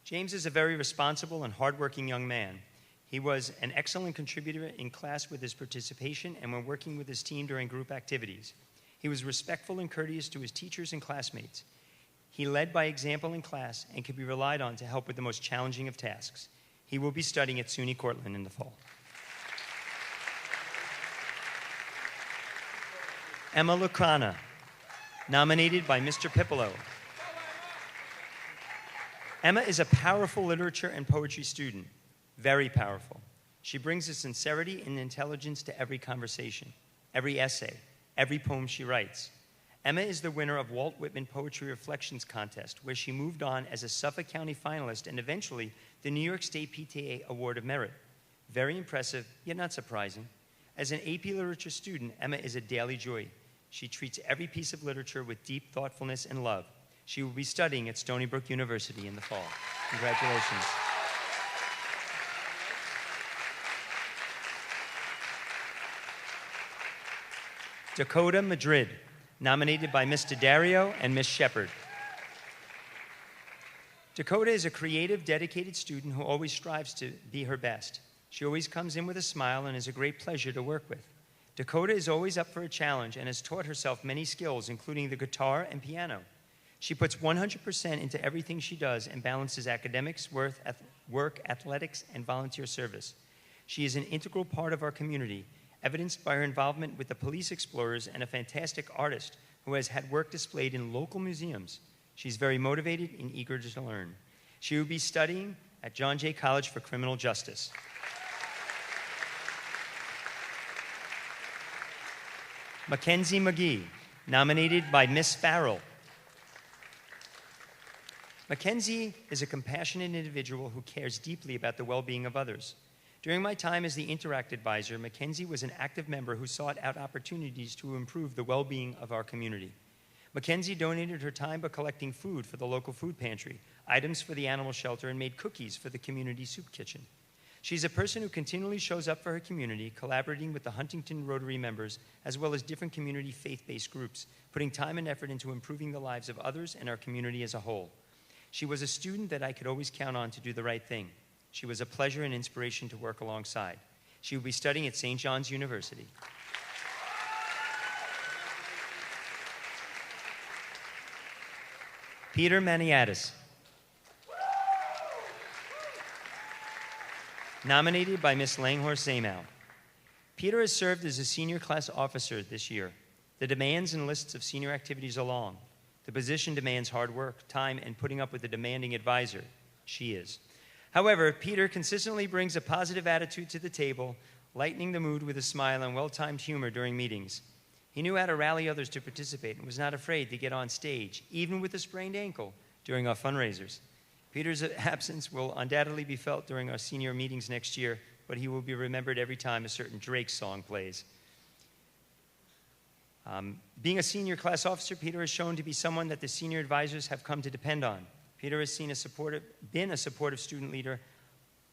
James is a very responsible and hardworking young man. He was an excellent contributor in class with his participation and when working with his team during group activities. He was respectful and courteous to his teachers and classmates. He led by example in class and could be relied on to help with the most challenging of tasks. He will be studying at SUNY Cortland in the fall. Emma Lucana, nominated by Mr. Pipolo. Emma is a powerful literature and poetry student, very powerful. She brings a sincerity and intelligence to every conversation, every essay, every poem she writes. Emma is the winner of Walt Whitman Poetry Reflections Contest, where she moved on as a Suffolk County finalist and eventually the New York State PTA Award of Merit. Very impressive, yet not surprising. As an AP Literature student, Emma is a daily joy. She treats every piece of literature with deep thoughtfulness and love. She will be studying at Stony Brook University in the fall. Congratulations. Dakota Madrid, nominated by Mr. Dario and Ms. Shepard. Dakota is a creative, dedicated student who always strives to be her best. She always comes in with a smile and is a great pleasure to work with. Dakota is always up for a challenge and has taught herself many skills, including the guitar and piano. She puts 100% into everything she does and balances academics, work, athletics, and volunteer service. She is an integral part of our community evidenced by her involvement with the Police Explorers and a fantastic artist who has had work displayed in local museums. She's very motivated and eager to learn. She will be studying at John Jay College for Criminal Justice. Mackenzie McGee, nominated by Miss Farrell. Mackenzie is a compassionate individual who cares deeply about the well-being of others. During my time as the Interact Advisor, Mackenzie was an active member who sought out opportunities to improve the well-being of our community. Mackenzie donated her time by collecting food for the local food pantry, items for the animal shelter, and made cookies for the community soup kitchen. She's a person who continually shows up for her community, collaborating with the Huntington Rotary members, as well as different community faith-based groups, putting time and effort into improving the lives of others and our community as a whole. She was a student that I could always count on to do the right thing. She was a pleasure and inspiration to work alongside. She will be studying at St. John's University. Peter Maniatis, nominated by Miss Langhorse Zamow. Peter has served as a senior class officer this year. The demands and lists of senior activities are long. The position demands hard work, time, and putting up with a demanding advisor. She is. However, Peter consistently brings a positive attitude to the table, lightening the mood with a smile and well-timed humor during meetings. He knew how to rally others to participate and was not afraid to get on stage, even with a sprained ankle, during our fundraisers. Peter's absence will undoubtedly be felt during our senior meetings next year, but he will be remembered every time a certain Drake song plays. Being a senior class officer, Peter has shown to be someone that the senior advisors have come to depend on. Peter has been a supportive student leader,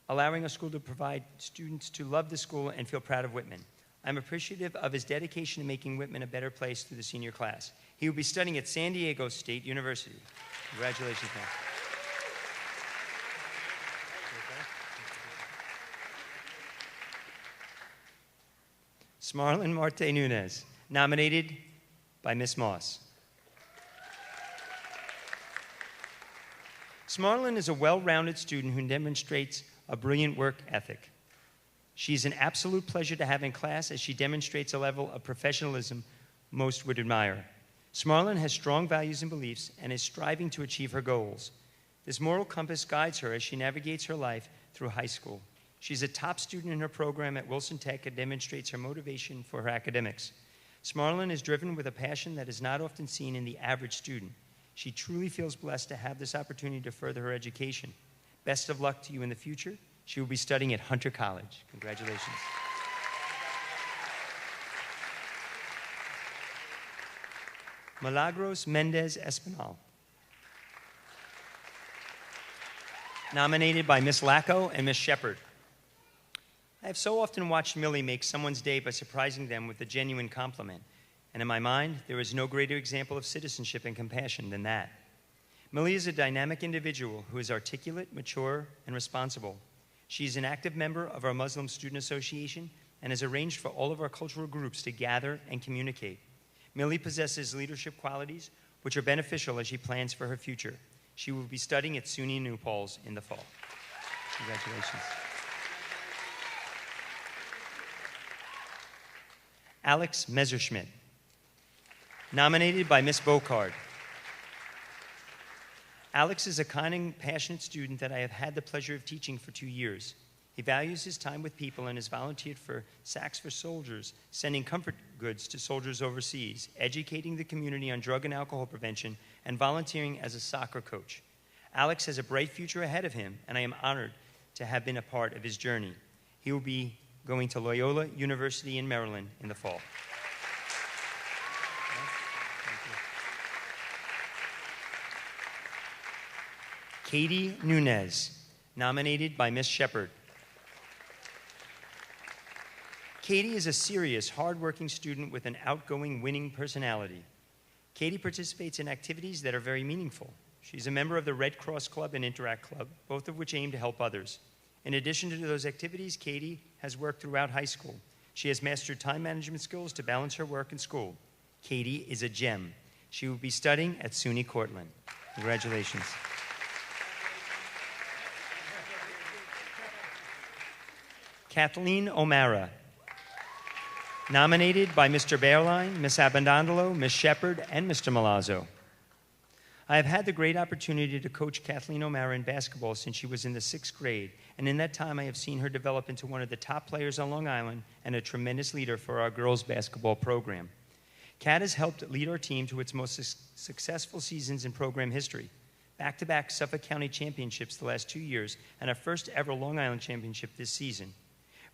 allowing our school to provide students to love the school and feel proud of Whitman. I'm appreciative of his dedication to making Whitman a better place through the senior class. He will be studying at San Diego State University. Congratulations, man. Smarlin Marte Nunez, nominated by Miss Moss. Smarlin is a well-rounded student who demonstrates a brilliant work ethic. She's an absolute pleasure to have in class as she demonstrates a level of professionalism most would admire. Smarlin has strong values and beliefs and is striving to achieve her goals. This moral compass guides her as she navigates her life through high school. She's a top student in her program at Wilson Tech and demonstrates her motivation for her academics. Smarlin is driven with a passion that is not often seen in the average student. She truly feels blessed to have this opportunity to further her education. Best of luck to you in the future. She will be studying at Hunter College. Congratulations. Milagros Mendez Espinal, nominated by Miss Lacko and Miss Shepard. I have so often watched Millie make someone's day by surprising them with a genuine compliment. And in my mind, there is no greater example of citizenship and compassion than that. Millie is a dynamic individual who is articulate, mature, and responsible. She is an active member of our Muslim Student Association and has arranged for all of our cultural groups to gather and communicate. Millie possesses leadership qualities which are beneficial as she plans for her future. She will be studying at SUNY New Paltz in the fall. Congratulations. Alex Messerschmidt, nominated by Miss Bocard. Alex is a kind and passionate student that I have had the pleasure of teaching for 2 years. He values his time with people and has volunteered for Sacks for Soldiers, sending comfort goods to soldiers overseas, educating the community on drug and alcohol prevention, and volunteering as a soccer coach. Alex has a bright future ahead of him, and I am honored to have been a part of his journey. He will be going to Loyola University in Maryland in the fall. Katie Nunez, nominated by Miss Shepard. Katie is a serious, hardworking student with an outgoing, winning personality. Katie participates in activities that are very meaningful. She's a member of the Red Cross Club and Interact Club, both of which aim to help others. In addition to those activities, Katie has worked throughout high school. She has mastered time management skills to balance her work and school. Katie is a gem. She will be studying at SUNY Cortland. Congratulations. Kathleen O'Mara, Nominated by Mr. Bearline, Ms. Abandondolo, Ms. Shepard, and Mr. Malazzo. I have had the great opportunity to coach Kathleen O'Mara in basketball since she was in the 6th grade, and in that time I have seen her develop into one of the top players on Long Island and a tremendous leader for our girls' basketball program. Kat has helped lead our team to its most successful seasons in program history. Back-to-back Suffolk County championships the last 2 years, and our first ever Long Island championship this season.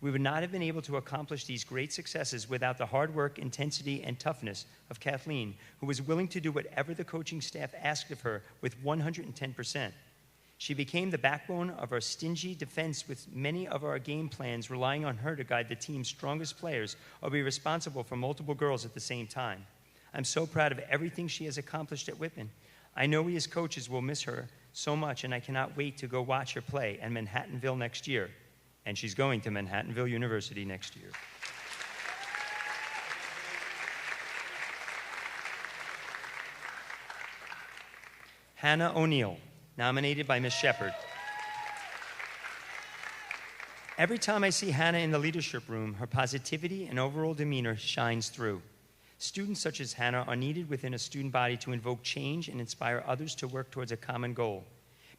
We would not have been able to accomplish these great successes without the hard work, intensity, and toughness of Kathleen, who was willing to do whatever the coaching staff asked of her with 110%. She became the backbone of our stingy defense, with many of our game plans relying on her to guide the team's strongest players or be responsible for multiple girls at the same time. I'm so proud of everything she has accomplished at Whitman. I know we as coaches will miss her so much, and I cannot wait to go watch her play at Manhattanville next year. And she's going to Manhattanville University next year. Hannah O'Neill, nominated by Ms. Shepard. Every time I see Hannah in the leadership room, her positivity and overall demeanor shines through. Students such as Hannah are needed within a student body to invoke change and inspire others to work towards a common goal.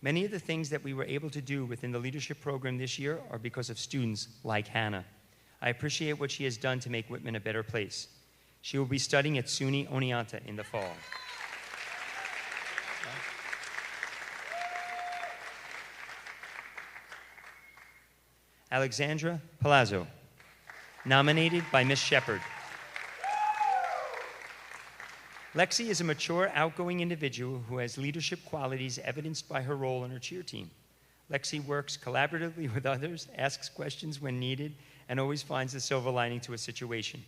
Many of the things that we were able to do within the leadership program this year are because of students like Hannah. I appreciate what she has done to make Whitman a better place. She will be studying at SUNY Oneonta in the fall. Alexandra Palazzo, nominated by Ms. Shepard. Lexi is a mature, outgoing individual who has leadership qualities evidenced by her role in her cheer team. Lexi works collaboratively with others, asks questions when needed, and always finds the silver lining to a situation.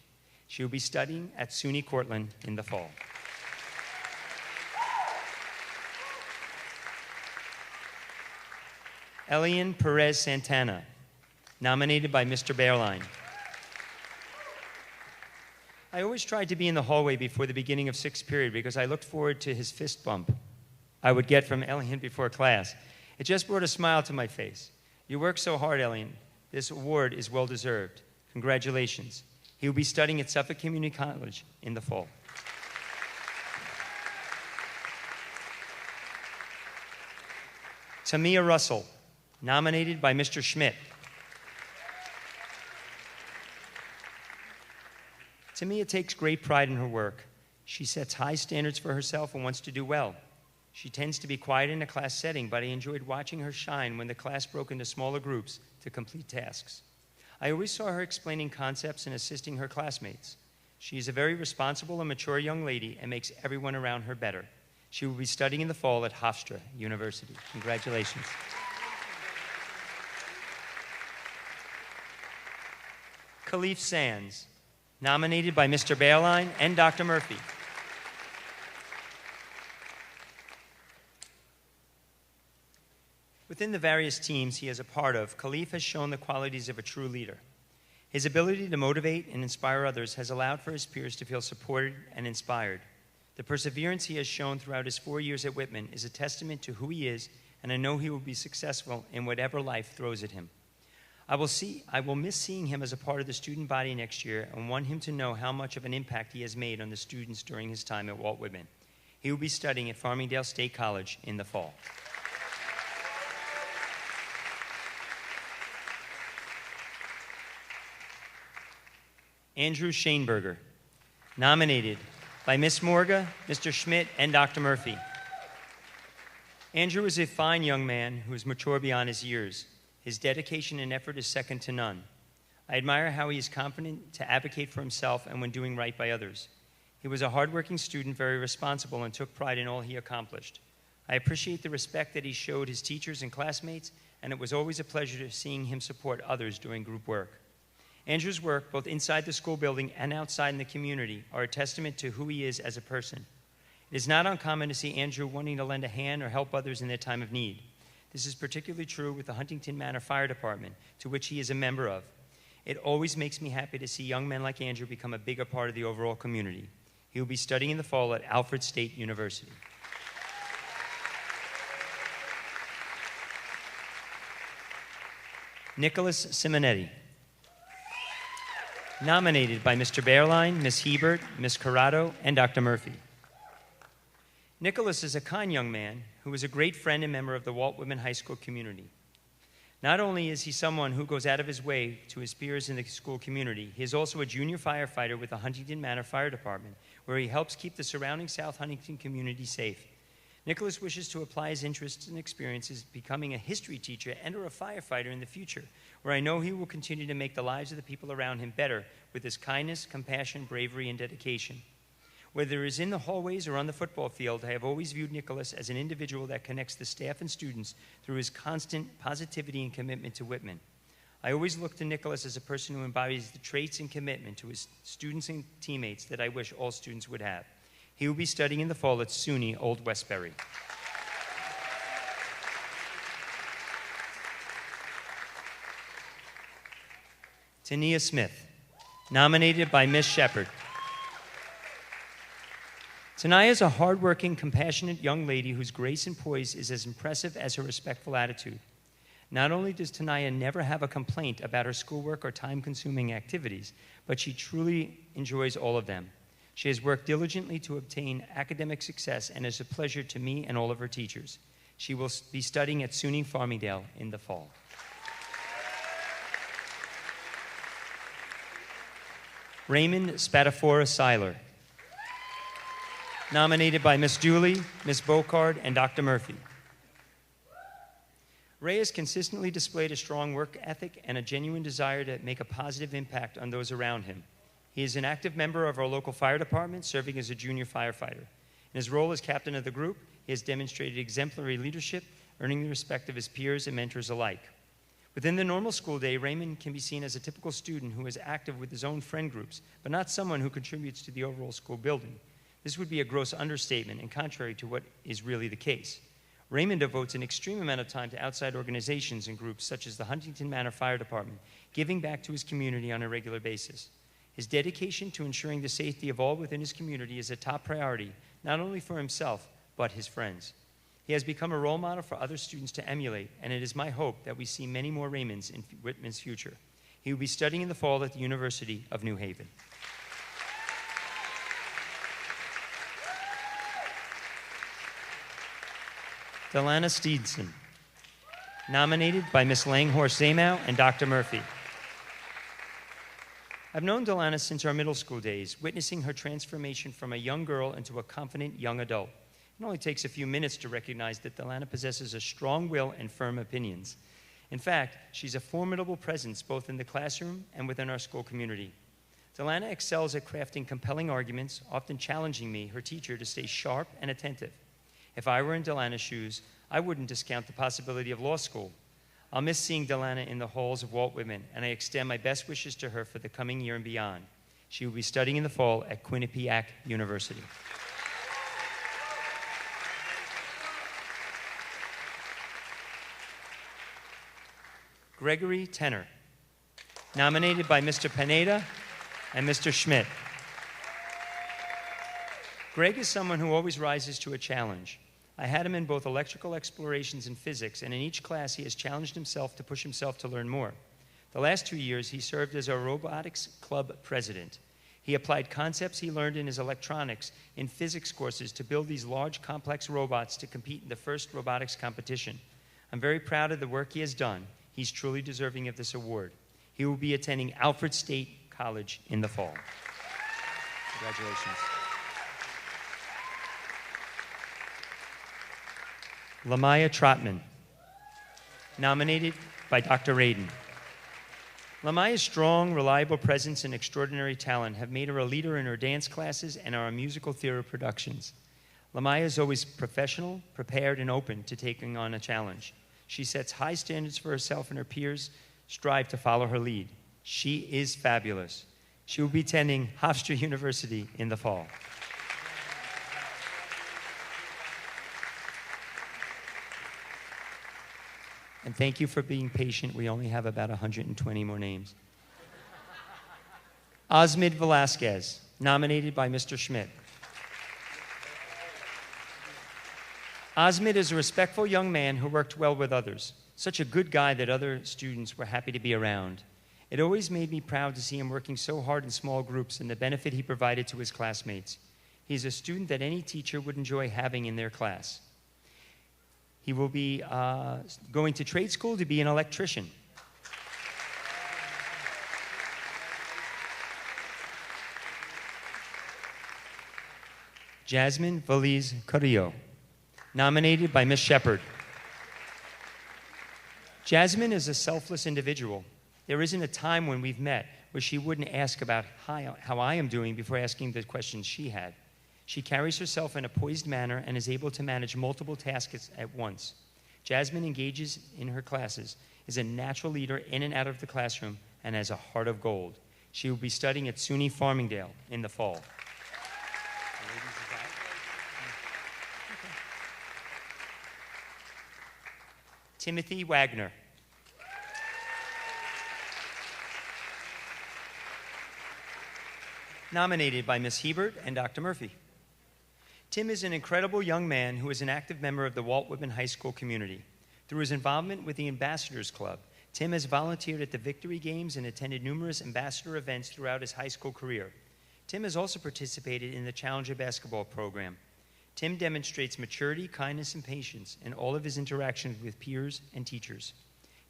She will be studying at SUNY Cortland in the fall. Elian Perez Santana, nominated by Mr. Bearline. I always tried to be in the hallway before the beginning of 6th period because I looked forward to his fist bump I would get from Elian before class. It just brought a smile to my face. You work so hard, Elian. This award is well deserved. Congratulations. He will be studying at Suffolk Community College in the fall. Tamia Russell, nominated by Mr. Schmidt. Tamia takes great pride in her work. She sets high standards for herself and wants to do well. She tends to be quiet in a class setting, but I enjoyed watching her shine when the class broke into smaller groups to complete tasks. I always saw her explaining concepts and assisting her classmates. She is a very responsible and mature young lady and makes everyone around her better. She will be studying in the fall at Hofstra University. Congratulations. Khalif Sands, nominated by Mr. Bearline and Dr. Murphy. Within the various teams he is a part of, Khalif has shown the qualities of a true leader. His ability to motivate and inspire others has allowed for his peers to feel supported and inspired. The perseverance he has shown throughout his 4 years at Whitman is a testament to who he is, and I know he will be successful in whatever life throws at him. I will miss seeing him as a part of the student body next year and want him to know how much of an impact he has made on the students during his time at Walt Whitman. He will be studying at Farmingdale State College in the fall. Andrew Shaneberger, nominated by Ms. Morga, Mr. Schmidt, and Dr. Murphy. Andrew is a fine young man who is mature beyond his years. His dedication and effort is second to none. I admire how he is confident to advocate for himself and when doing right by others. He was a hardworking student, very responsible, and took pride in all he accomplished. I appreciate the respect that he showed his teachers and classmates, and it was always a pleasure seeing him support others doing group work. Andrew's work, both inside the school building and outside in the community, are a testament to who he is as a person. It is not uncommon to see Andrew wanting to lend a hand or help others in their time of need. This is particularly true with the Huntington Manor Fire Department, to which he is a member of. It always makes me happy to see young men like Andrew become a bigger part of the overall community. He will be studying in the fall at Alfred State University. Nicholas Simonetti, Nominated by Mr. Bearline, Ms. Hebert, Ms. Corrado, and Dr. Murphy. Nicholas is a kind young man who is a great friend and member of the Walt Whitman High School community. Not only is he someone who goes out of his way to his peers in the school community, he is also a junior firefighter with the Huntington Manor Fire Department, where he helps keep the surrounding South Huntington community safe. Nicholas wishes to apply his interests and experiences becoming a history teacher and or a firefighter in the future, where I know he will continue to make the lives of the people around him better with his kindness, compassion, bravery, and dedication. Whether it is in the hallways or on the football field, I have always viewed Nicholas as an individual that connects the staff and students through his constant positivity and commitment to Whitman. I always look to Nicholas as a person who embodies the traits and commitment to his students and teammates that I wish all students would have. He will be studying in the fall at SUNY Old Westbury. Tania Smith, nominated by Ms. Shepard. Tania is a hardworking, compassionate young lady whose grace and poise is as impressive as her respectful attitude. Not only does Tania never have a complaint about her schoolwork or time-consuming activities, but she truly enjoys all of them. She has worked diligently to obtain academic success and is a pleasure to me and all of her teachers. She will be studying at SUNY Farmingdale in the fall. Raymond Spatafora Seiler, nominated by Ms. Dooley, Ms. Bocard, and Dr. Murphy. Ray has consistently displayed a strong work ethic and a genuine desire to make a positive impact on those around him. He is an active member of our local fire department, serving as a junior firefighter. In his role as captain of the group, he has demonstrated exemplary leadership, earning the respect of his peers and mentors alike. Within the normal school day, Raymond can be seen as a typical student who is active with his own friend groups, but not someone who contributes to the overall school building. This would be a gross understatement and contrary to what is really the case. Raymond devotes an extreme amount of time to outside organizations and groups such as the Huntington Manor Fire Department, giving back to his community on a regular basis. His dedication to ensuring the safety of all within his community is a top priority, not only for himself, but his friends. He has become a role model for other students to emulate, and it is my hope that we see many more Raymonds in Whitman's future. He will be studying in the fall at the University of New Haven. Delana Steedson, nominated by Ms. Langhorst Zamow and Dr. Murphy. I've known Delana since our middle school days, witnessing her transformation from a young girl into a confident young adult. It only takes a few minutes to recognize that Delana possesses a strong will and firm opinions. In fact, she's a formidable presence both in the classroom and within our school community. Delana excels at crafting compelling arguments, often challenging me, her teacher, to stay sharp and attentive. If I were in Delana's shoes, I wouldn't discount the possibility of law school. I'll miss seeing Delana in the halls of Walt Whitman, and I extend my best wishes to her for the coming year and beyond. She will be studying in the fall at Quinnipiac University. Gregory Tenner, nominated by Mr. Pineda and Mr. Schmidt. Greg is someone who always rises to a challenge. I had him in both electrical explorations and physics, and in each class he has challenged himself to push himself to learn more. The last 2 years, he served as our robotics club president. He applied concepts he learned in his electronics in physics courses to build these large, complex robots to compete in the first robotics competition. I'm very proud of the work he has done. He's truly deserving of this award. He will be attending Alfred State College in the fall. Congratulations. Lamaya Trotman, nominated by Dr. Radin. Lamaya's strong, reliable presence and extraordinary talent have made her a leader in her dance classes and our musical theater productions. Lamaya is always professional, prepared, and open to taking on a challenge. She sets high standards for herself, and her peers strive to follow her lead. She is fabulous. She will be attending Hofstra University in the fall. And thank you for being patient. We only have about 120 more names. Osmid Velasquez, nominated by Mr. Schmidt. Osmid is a respectful young man who worked well with others. Such a good guy that other students were happy to be around. It always made me proud to see him working so hard in small groups and the benefit he provided to his classmates. He's a student that any teacher would enjoy having in their class. He will be going to trade school to be an electrician. Jasmine Valiz Carrillo, nominated by Ms. Shepard. Jasmine is a selfless individual. There isn't a time when we've met where she wouldn't ask about how I am doing before asking the questions she had. She carries herself in a poised manner and is able to manage multiple tasks at once. Jasmine engages in her classes, is a natural leader in and out of the classroom, and has a heart of gold. She will be studying at SUNY Farmingdale in the fall. Timothy Wagner. Nominated by Ms. Hebert and Dr. Murphy. Tim is an incredible young man who is an active member of the Walt Whitman High School community. Through his involvement with the Ambassadors Club, Tim has volunteered at the Victory Games and attended numerous ambassador events throughout his high school career. Tim has also participated in the Challenger basketball program. Tim demonstrates maturity, kindness, and patience in all of his interactions with peers and teachers.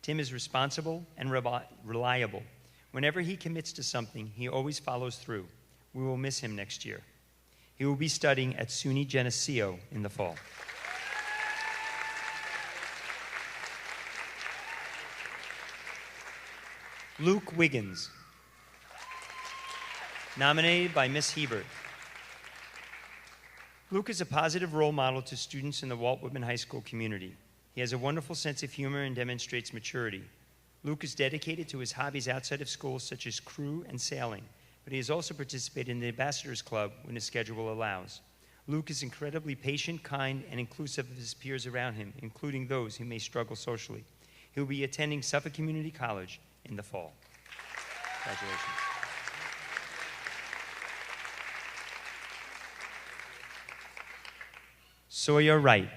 Tim is responsible and reliable. Whenever he commits to something, he always follows through. We will miss him next year. He will be studying at SUNY Geneseo in the fall. Luke Wiggins, nominated by Ms. Hebert. Luke is a positive role model to students in the Walt Whitman High School community. He has a wonderful sense of humor and demonstrates maturity. Luke is dedicated to his hobbies outside of school, such as crew and sailing, but he has also participated in the Ambassadors Club when his schedule allows. Luke is incredibly patient, kind, and inclusive of his peers around him, including those who may struggle socially. He will be attending Suffolk Community College in the fall. Congratulations. Sawyer Wright,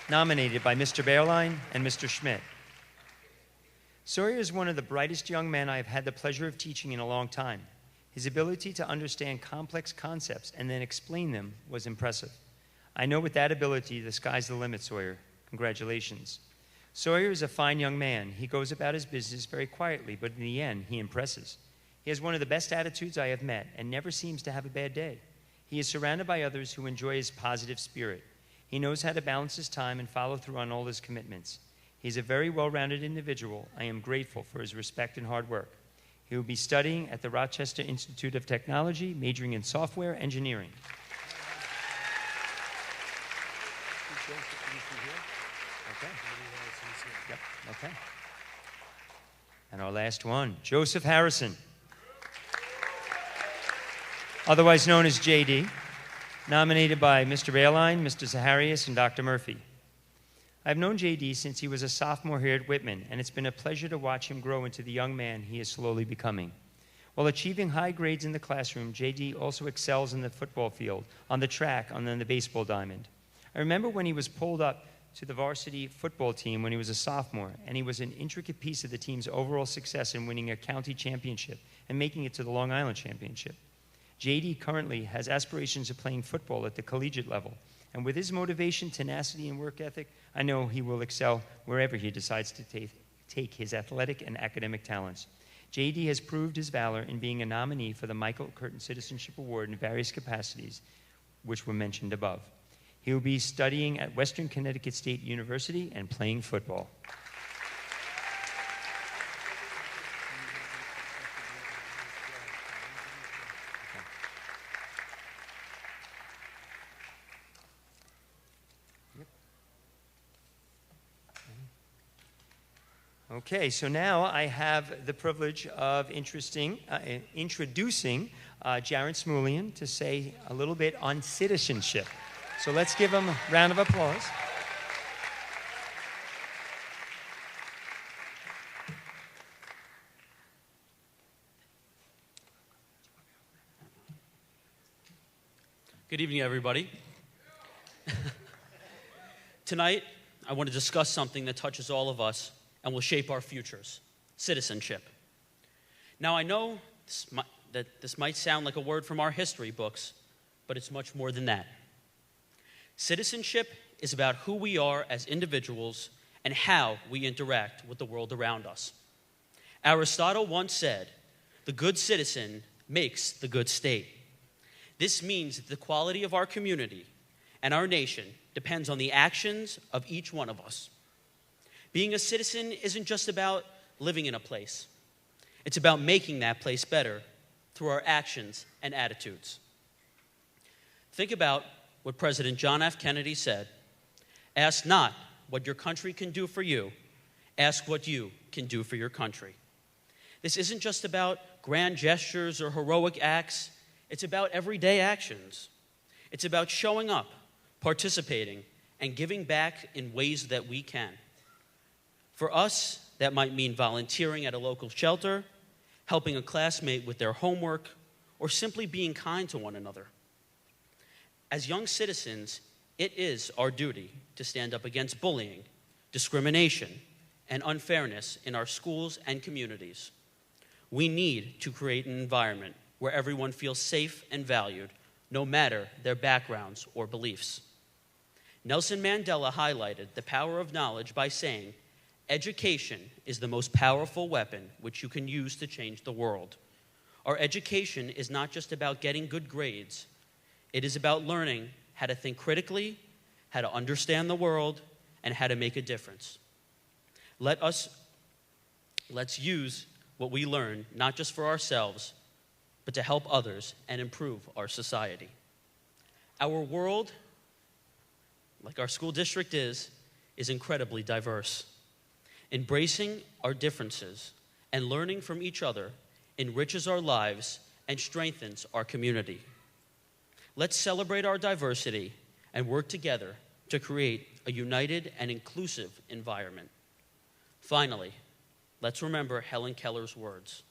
nominated by Mr. Bearline and Mr. Schmidt. Sawyer is one of the brightest young men I have had the pleasure of teaching in a long time. His ability to understand complex concepts and then explain them was impressive. I know with that ability, the sky's the limit, Sawyer. Congratulations. Sawyer is a fine young man. He goes about his business very quietly, but in the end, he impresses. He has one of the best attitudes I have met and never seems to have a bad day. He is surrounded by others who enjoy his positive spirit. He knows how to balance his time and follow through on all his commitments. He is a very well-rounded individual. I am grateful for his respect and hard work. He will be studying at the Rochester Institute of Technology, majoring in software engineering. Okay. Yep. Okay. And our last one, Joseph Harrison, otherwise known as JD, nominated by Mr. Bearline, Mr. Zaharias, and Dr. Murphy. I've known JD since he was a sophomore here at Whitman, and it's been a pleasure to watch him grow into the young man he is slowly becoming. While achieving high grades in the classroom, JD also excels in the football field, on the track, and on the baseball diamond. I remember when he was pulled up to the varsity football team when he was a sophomore, and he was an intricate piece of the team's overall success in winning a county championship and making it to the Long Island Championship. JD currently has aspirations of playing football at the collegiate level, and with his motivation, tenacity, and work ethic, I know he will excel wherever he decides to take his athletic and academic talents. JD has proved his valor in being a nominee for the Michael Curtin Citizenship Award in various capacities, which were mentioned above. He will be studying at Western Connecticut State University and playing football. Okay, so now I have the privilege of introducing Jared Smulian to say a little bit on citizenship. So let's give him a round of applause. Good evening, everybody. Tonight, I want to discuss something that touches all of us and will shape our futures: citizenship. Now, I know that this might sound like a word from our history books, but it's much more than that. Citizenship is about who we are as individuals and how we interact with the world around us. Aristotle once said, "The good citizen makes the good state." This means that the quality of our community and our nation depends on the actions of each one of us. Being a citizen isn't just about living in a place. It's about making that place better through our actions and attitudes. Think about what President John F. Kennedy said: "Ask not what your country can do for you, ask what you can do for your country." This isn't just about grand gestures or heroic acts. It's about everyday actions. It's about showing up, participating, and giving back in ways that we can. For us, that might mean volunteering at a local shelter, helping a classmate with their homework, or simply being kind to one another. As young citizens, it is our duty to stand up against bullying, discrimination, and unfairness in our schools and communities. We need to create an environment where everyone feels safe and valued, no matter their backgrounds or beliefs. Nelson Mandela highlighted the power of knowledge by saying, "Education is the most powerful weapon which you can use to change the world." Our education is not just about getting good grades. It is about learning how to think critically, how to understand the world, and how to make a difference. Let's use what we learn not just for ourselves, but to help others and improve our society. Our world, like our school district is incredibly diverse. Embracing our differences and learning from each other enriches our lives and strengthens our community. Let's celebrate our diversity and work together to create a united and inclusive environment. Finally, let's remember Helen Keller's words: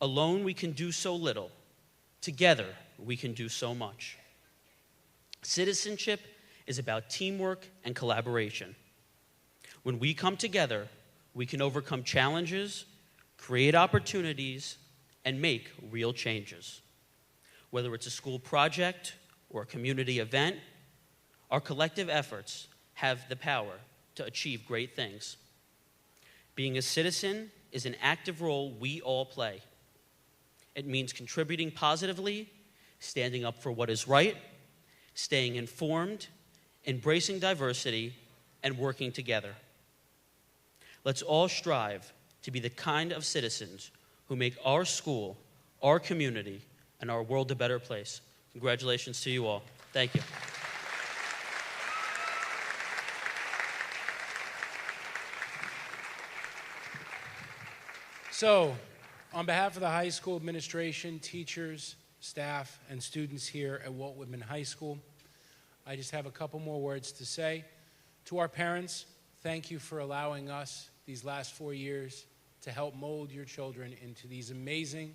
"Alone we can do so little. Together we can do so much." Citizenship is about teamwork and collaboration. When we come together, we can overcome challenges, create opportunities, and make real changes. Whether it's a school project or a community event, our collective efforts have the power to achieve great things. Being a citizen is an active role we all play. It means contributing positively, standing up for what is right, staying informed, embracing diversity, and working together. Let's all strive to be the kind of citizens who make our school, our community, and our world a better place. Congratulations to you all. Thank you. So, on behalf of the high school administration, teachers, staff, and students here at Walt Whitman High School, I just have a couple more words to say. To our parents, thank you for allowing us these last 4 years to help mold your children into these amazing,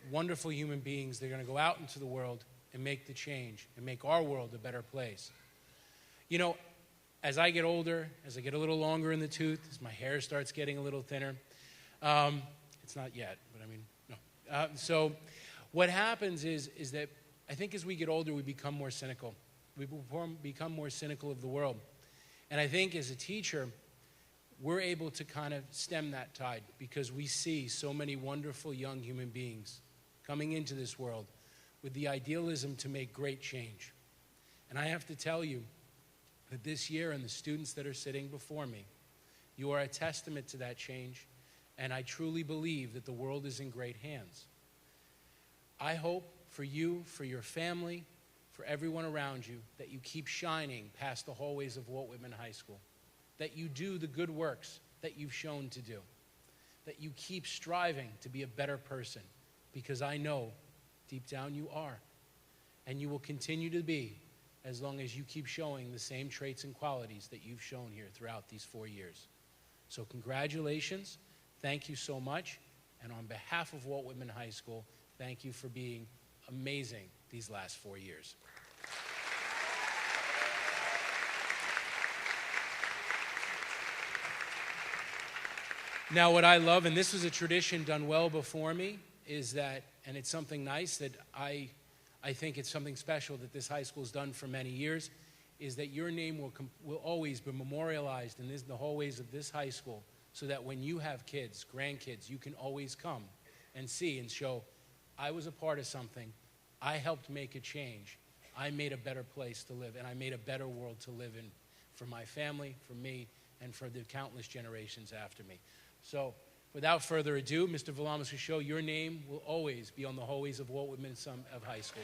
wonderful human beings. They're going to go out into the world and make the change and make our world a better place. You know, as I get older, as I get a little longer in the tooth, as my hair starts getting a little thinner, it's not yet, but I mean, no. So what happens is that I think as we get older, we become more cynical. We become more cynical of the world. And I think as a teacher, we're able to kind of stem that tide because we see so many wonderful young human beings coming into this world with the idealism to make great change. And I have to tell you that this year and the students that are sitting before me, you are a testament to that change, and I truly believe that the world is in great hands. I hope for you, for your family, for everyone around you, that you keep shining past the hallways of Walt Whitman High School, that you do the good works that you've shown to do, that you keep striving to be a better person, because I know deep down you are, and you will continue to be as long as you keep showing the same traits and qualities that you've shown here throughout these 4 years. So congratulations, thank you so much, and on behalf of Walt Whitman High School, thank you for being amazing these last 4 years. Now, what I love, and this was a tradition done well before me, is that, and it's something nice that I think it's something special that this high school has done for many years, is that your name will always be memorialized in the hallways of this high school, so that when you have kids, grandkids, you can always come and see and show, I was a part of something, I helped make a change, I made a better place to live, and I made a better world to live in for my family, for me, and for the countless generations after me. So, without further ado, Mr. Valamis will show your name will always be on the hallways of Walt Whitman of High School.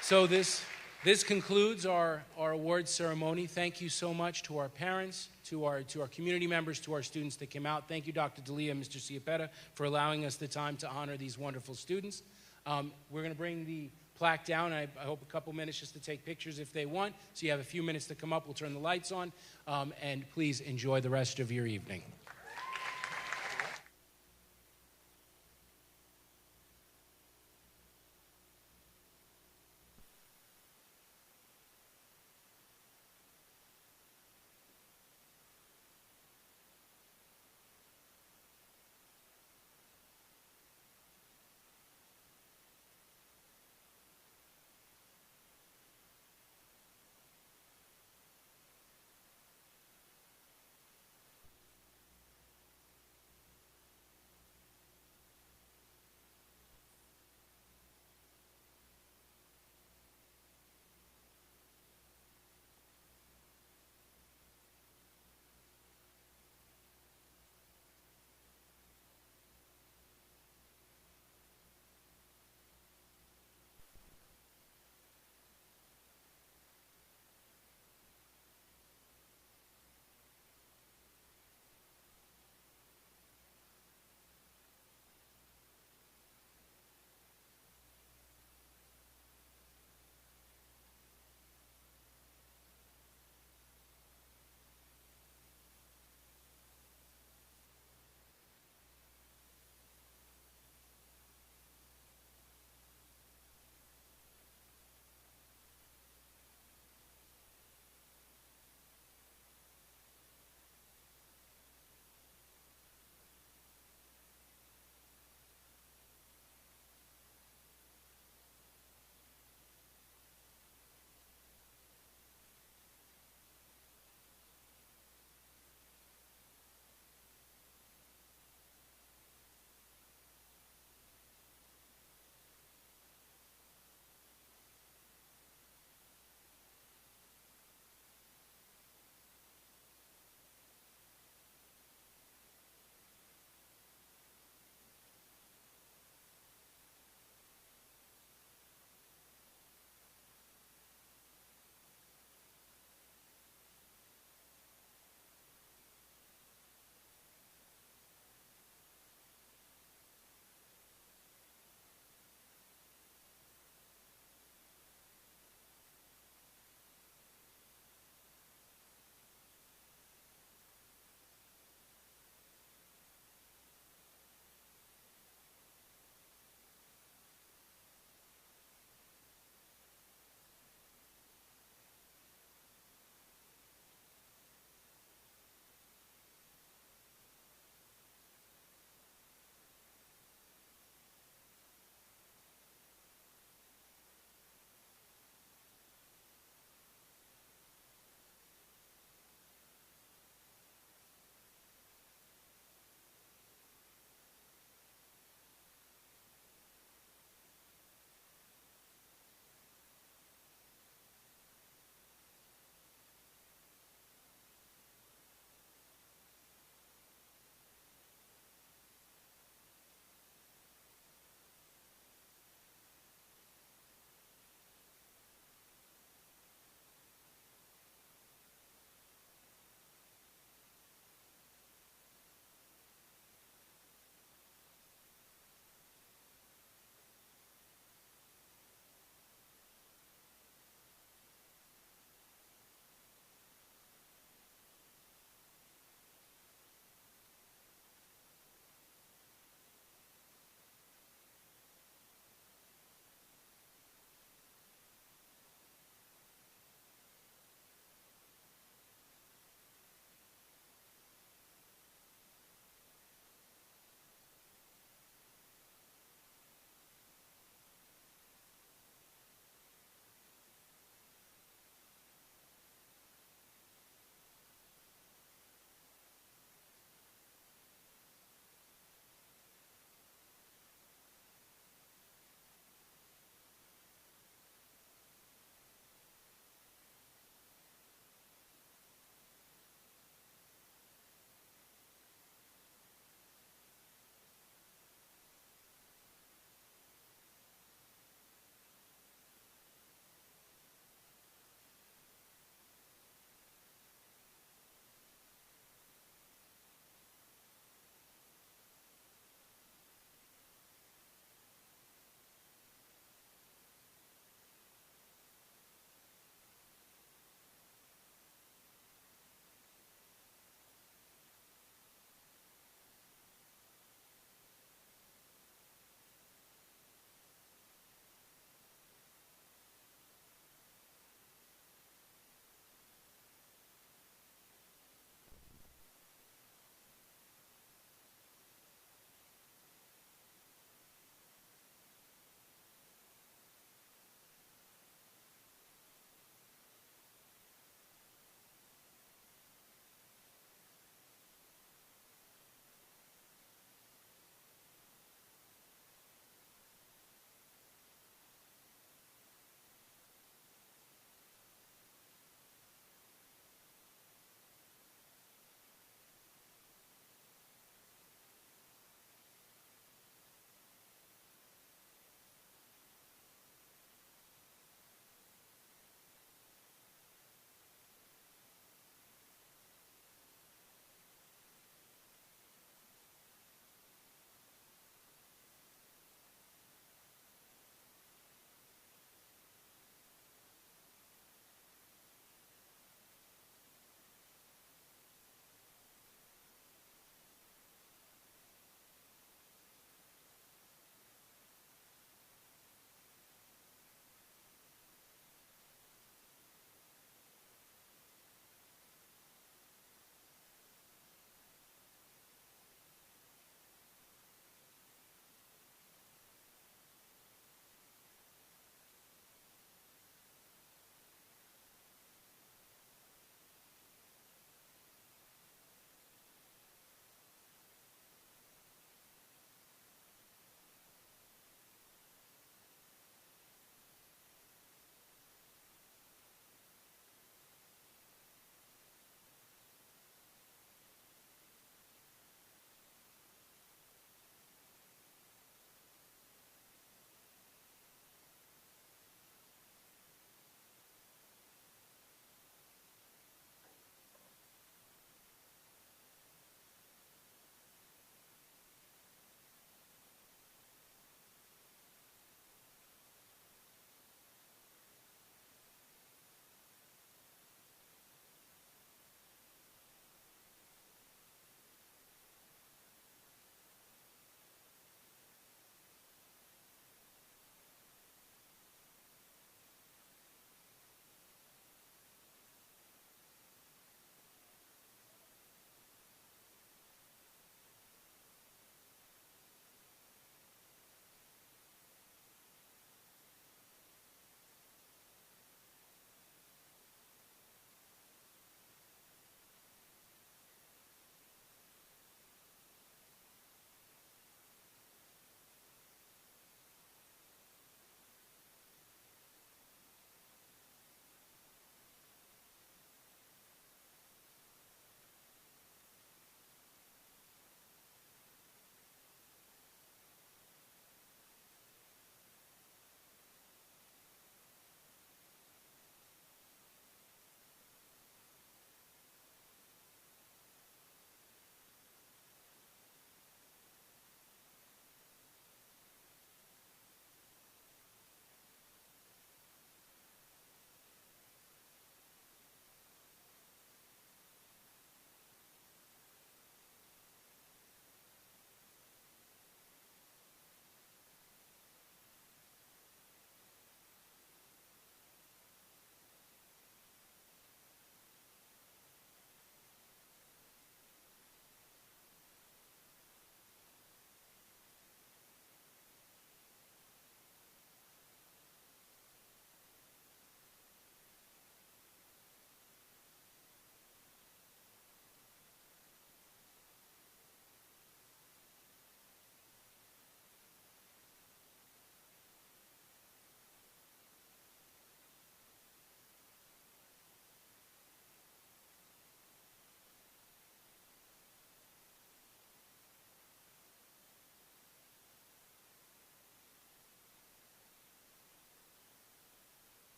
So this concludes our awards ceremony. Thank you so much to our parents, to our community members, to our students that came out. Thank you, Dr. D'Elia and Mr. Ciapetta, for allowing us the time to honor these wonderful students. We're going to bring the plaque down. I hope a couple minutes just to take pictures if they want. So you have a few minutes to come up. We'll turn the lights on. And please enjoy the rest of your evening.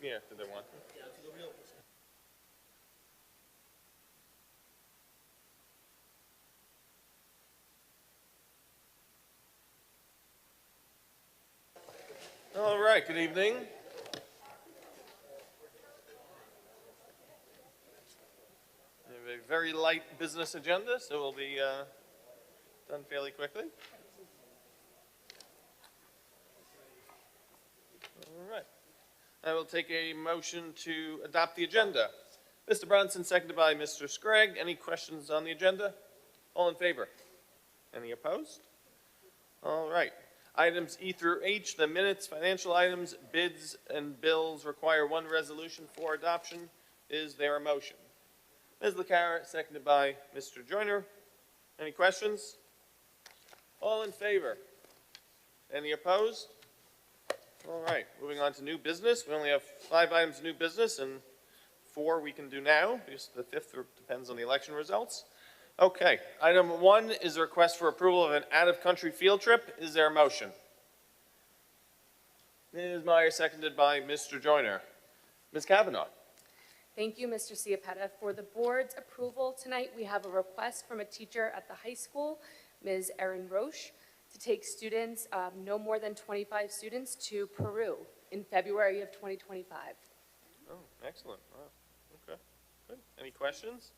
Yeah, did they want to? All right, good evening. We have a very light business agenda, so we'll be done fairly quickly. All right. I will take a motion to adopt the agenda. Mr. Bronson, seconded by Mr. Scragg. Any questions on the agenda? All in favor? Any opposed? All right. Items E through H, the minutes, financial items, bids, and bills require one resolution for adoption. Is there a motion? Ms. LaCara, seconded by Mr. Joyner. Any questions? All in favor? Any opposed? All right, moving on to new business. We only have 5 items of new business and 4 we can do now, because the 5th depends on the election results. Okay, item 1 is a request for approval of an out-of-country field trip. Is there a motion? Ms. Meyer, seconded by Mr. Joyner. Ms. Kavanaugh. Thank you, Mr. Ciapetta. For the board's approval tonight, we have a request from a teacher at the high school, Ms. Erin Roche, to take students, no more than 25 students, to Peru in February of 2025. Oh, excellent. Wow. Okay, good. Any questions?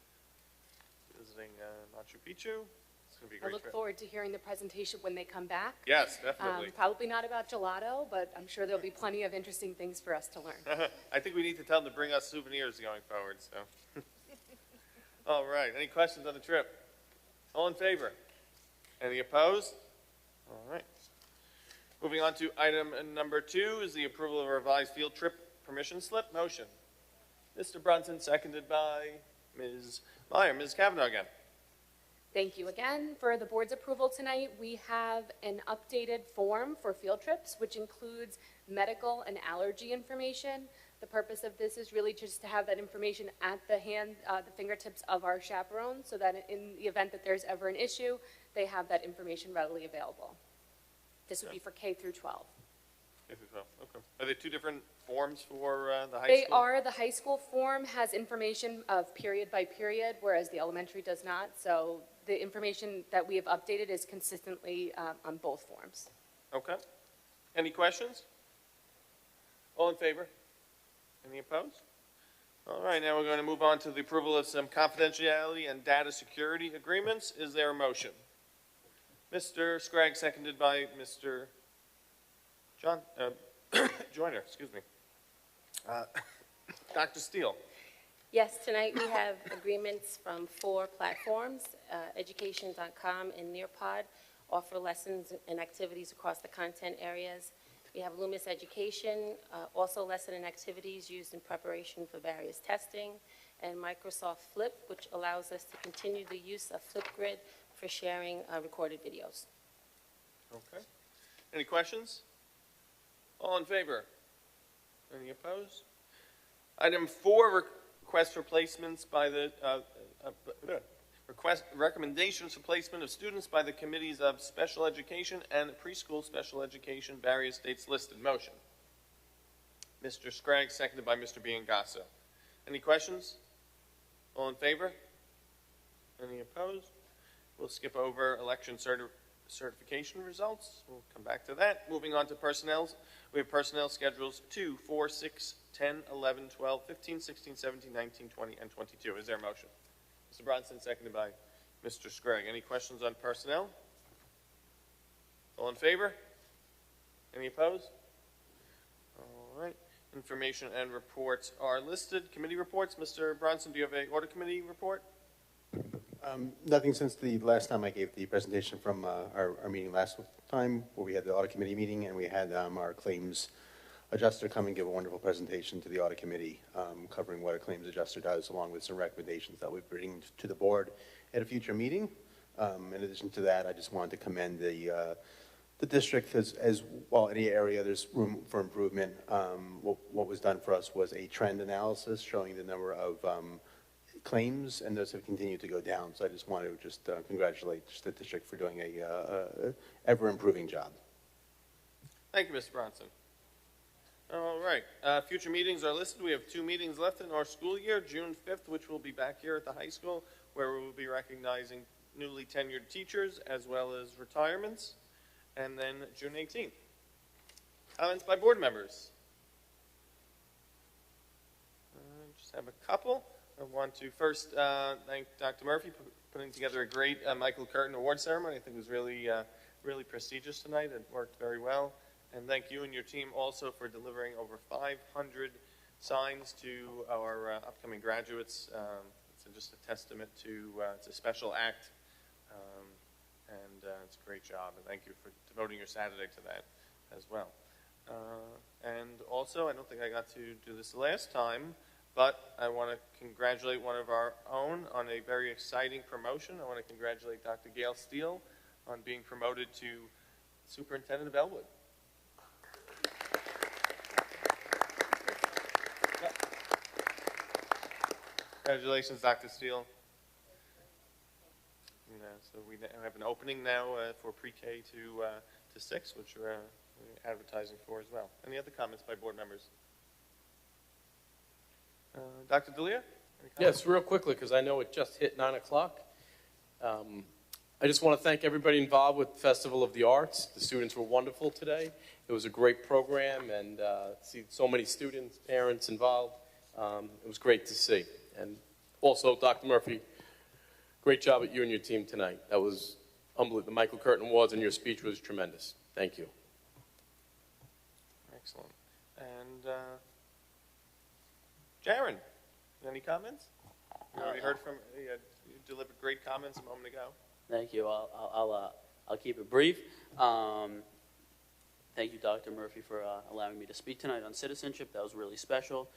Visiting Machu Picchu. It's going to be a I great look trip. forward to hearing the presentation when they come back. Yes, definitely. Probably not about gelato, but I'm sure there'll be plenty of interesting things for us to learn. I think we need to tell them to bring us souvenirs going forward, so. All right, any questions on the trip? All in favor? Any opposed? All right. Moving on to item number 2 is the approval of a revised field trip permission slip. Motion. Mr. Brunson, seconded by Ms. Meyer. Ms. Kavanaugh again. Thank you again. For the board's approval tonight, we have an updated form for field trips, which includes medical and allergy information. The purpose of this is really just to have that information at the fingertips of our chaperones, so that in the event that there's ever an issue, they have that information readily available. This would be for K through 12. K through 12, okay. Are there 2 different forms for the high They school? are. The high school form has information of period by period, whereas the elementary does not. So the information that we have updated is consistently on both forms. Okay. Any questions? All in favor? Any opposed? All right, now we're going to move on to the approval of some confidentiality and data security agreements. Is there a motion? Mr. Scragg, seconded by Mr. Joyner, excuse me. Dr. Steele. Yes, tonight we have agreements from 4 platforms. Education.com and Nearpod offer lessons and activities across the content areas. We have Loomis Education, also lesson and activities used in preparation for various testing, and Microsoft Flip, which allows us to continue the use of Flipgrid for sharing recorded videos. Okay. Any questions? All in favor? Any opposed? Item 4, request for placements by the recommendations for placement of students by the committees of special education and preschool special education, various dates listed. Motion. Mr. Scragg, seconded by Mr. Biangasso. Any questions? All in favor? Any opposed? We'll skip over election certification results. We'll come back to that. Moving on to personnel. We have personnel schedules 2, 4, 6, 10, 11, 12, 15, 16, 17, 19, 20, and 22. Is there a motion? Mr. Bronson, seconded by Mr. Scragg. Any questions on personnel? All in favor? Any opposed? All right. Information and reports are listed. Committee reports. Mr. Bronson, do you have an audit committee report? Nothing since the last time I gave the presentation from our meeting last time, where we had the audit committee meeting, and we had our claims adjuster come and give a wonderful presentation to the audit committee, covering what a claims adjuster does, along with some recommendations that we bring to the board at a future meeting. In addition to that, I just wanted to commend the district, as well, any area there's room for improvement. What was done for us was a trend analysis showing the number of claims, and those have continued to go down. So I just wanted to congratulate the district for doing a ever-improving job. Thank you, Mr. Bronson. All right, future meetings are listed. We have 2 meetings left in our school year, June 5th, which will be back here at the high school, where we will be recognizing newly tenured teachers as well as retirements, and then June 18th. Comments by board members? Just have a couple. I want to first thank Dr. Murphy for putting together a great Michael Curtin Award ceremony. I think it was really, really prestigious tonight. It worked very well. And thank you and your team also for delivering over 500 signs to our upcoming graduates. It's just a testament to, it's a special act, and it's a great job. And thank you for devoting your Saturday to that as well. And also, I don't think I got to do this last time, but I want to congratulate one of our own on a very exciting promotion. I want to congratulate Dr. Gail Steele on being promoted to Superintendent of Elwood. Congratulations, Dr. Steele. So we have an opening now for pre-K to 6, which we're advertising for as well. Any other comments by board members? Dr. D'Elia? Yes, real quickly, because I know it just hit 9 o'clock. I just want to thank everybody involved with the Festival of the Arts. The students were wonderful today. It was a great program, and see so many students, parents involved. It was great to see. And also, Dr. Murphy, great job at you and your team tonight. That was unbelievable. The Michael Curtin Awards and your speech was tremendous. Thank you. Excellent. And Jaron, any comments? You already heard from, you delivered great comments a moment ago. Thank you. I'll keep it brief. Thank you, Dr. Murphy, for allowing me to speak tonight on citizenship. That was really special.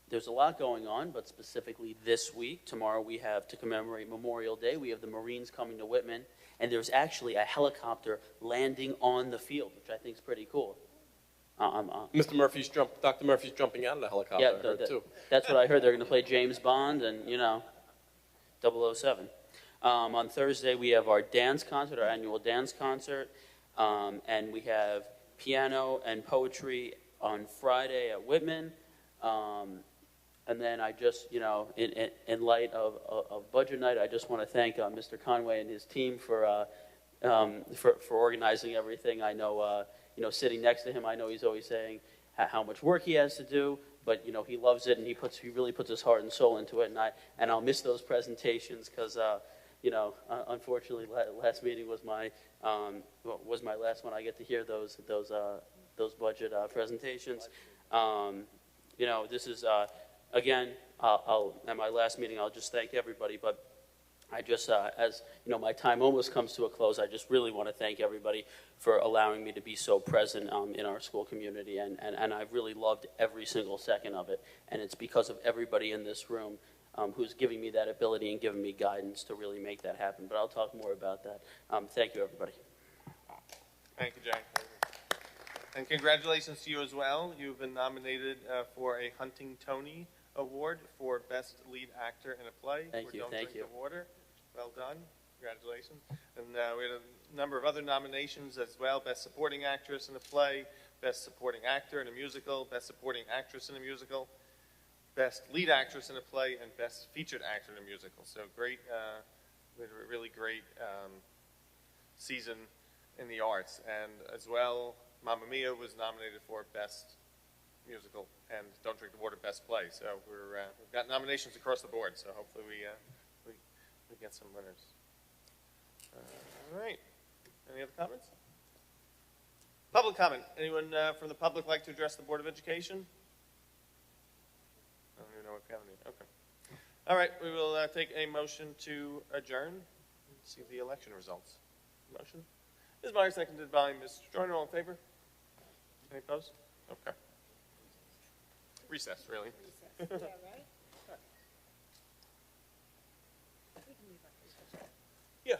There's a lot going on, but specifically this week, tomorrow we have, to commemorate Memorial Day, we have the Marines coming to Whitman, and there's actually a helicopter landing on the field, which I think is pretty cool. Dr. Murphy's jumping out of the helicopter, I heard, too. That's what I heard. They're going to play James Bond and, 007. On Thursday, we have our dance concert, our annual dance concert, and we have piano and poetry on Friday at Whitman. And then I just, in light of budget night, I just want to thank Mr. Conway and his team for organizing everything. I know, sitting next to him, I know he's always saying how much work he has to do, but he loves it, and he really puts his heart and soul into it. And I'll miss those presentations because unfortunately, last meeting was my last one. I get to hear those budget presentations. This is, again, at my last meeting, I'll just thank everybody, but I just, as my time almost comes to a close, I just really want to thank everybody for allowing me to be so present in our school community, and I've really loved every single second of it, and it's because of everybody in this room who's giving me that ability and giving me guidance to really make that happen, but I'll talk more about that. Thank you, everybody. Thank you, Jack. And congratulations to you as well. You've been nominated for a Hunting Tony Award for Best Lead Actor in a Play. Thank you. Don't Thank Drink you. the Water. Well done. Congratulations. And we had a number of other nominations as well. Best Supporting Actress in a Play, Best Supporting Actor in a Musical, Best Supporting Actress in a Musical, Best Lead Actress in a Play, and Best Featured Actor in a Musical. So great, we had a really great season in the arts. And as well, Mamma Mia was nominated for Best Musical, and Don't Drink the Water Best Play. So we've got nominations across the board. So hopefully we get some winners. All right. Any other comments? Public comment. Anyone from the public like to address the Board of Education? I don't even know if we have any. Okay. All right. We will take a motion to adjourn and see the election results. Motion. Ms. Meyer, seconded by Ms. Joyner. All in favor? Any opposed? Okay. Recess, really. Yeah, right? Yeah.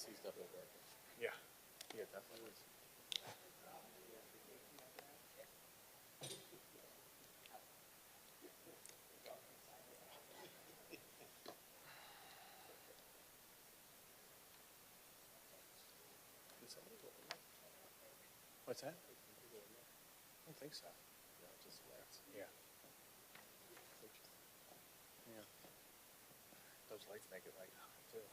AC's definitely working. Yeah. Yeah, definitely is. What's that? I don't think so. No, just lights. Yeah. Yeah. Those lights make it like, too.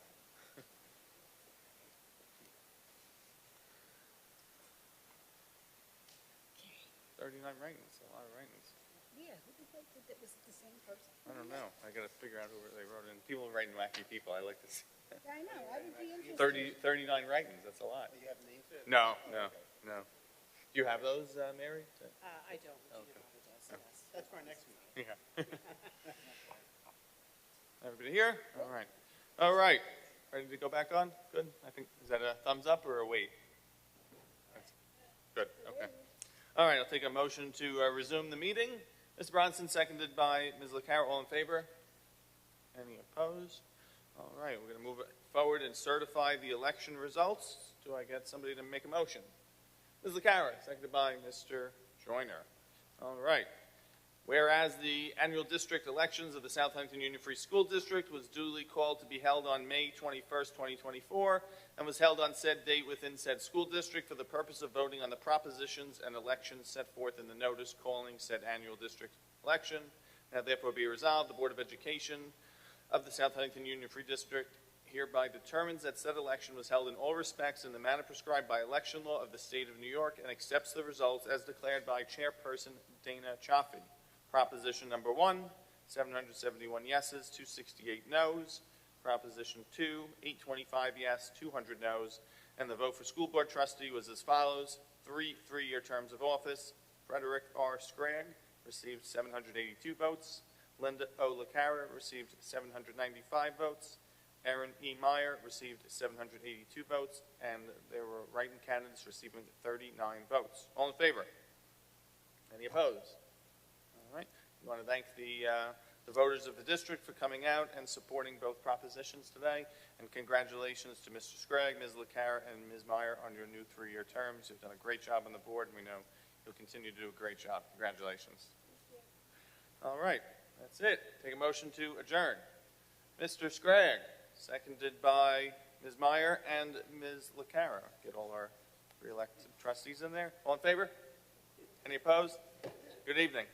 39 write-ins, a lot of write-ins. Yeah, who did that? Was it the same person? I don't know. I got to figure out who they wrote in. People writing wacky people. I like to see. Yeah, I know, I would be interested. 39 write-ins. That's a lot. You have names? No. Do you have those, Mary? I don't, but Okay. Giovanna does, yes. That's for our next meeting. Yeah. Everybody here? All right. All right. Ready to go back on? Good. I think, is that a thumbs up or a wait? That's good. Okay. All right. I'll take a motion to resume the meeting. Mr. Bronson, seconded by Ms. LaCara. All in favor? Any opposed? All right. We're going to move forward and certify the election results. Do I get somebody to make a motion? Ms. LaCara, seconded by Mr. Joyner. All right. Whereas the annual district elections of the South Huntington Union Free School District was duly called to be held on May 21st, 2024, and was held on said date within said school district for the purpose of voting on the propositions and elections set forth in the notice calling said annual district election. Now therefore be resolved, the Board of Education of the South Huntington Union Free District hereby determines that said election was held in all respects in the manner prescribed by election law of the state of New York and accepts the results as declared by Chairperson Dana Chaffee. Proposition number 1, 771 yeses, 268 noes. Proposition 2, 825 yes, 200 noes. And the vote for school board trustee was as follows. 3 3-year terms of office. Frederick R. Scragg received 782 votes. Linda O. LaCara received 795 votes. Aaron E. Meyer received 782 votes. And there were write-in candidates receiving 39 votes. All in favor? Any opposed? All right. We want to thank the voters of the district for coming out and supporting both propositions today. And congratulations to Mr. Scragg, Ms. LaCara, and Ms. Meyer on your new 3-year terms. You've done a great job on the board, and we know you'll continue to do a great job. Congratulations. All right. That's it. Take a motion to adjourn. Mr. Scragg, seconded by Ms. Meyer and Ms. LaCara. Get all our re-elected trustees in there. All in favor? Any opposed? Good evening.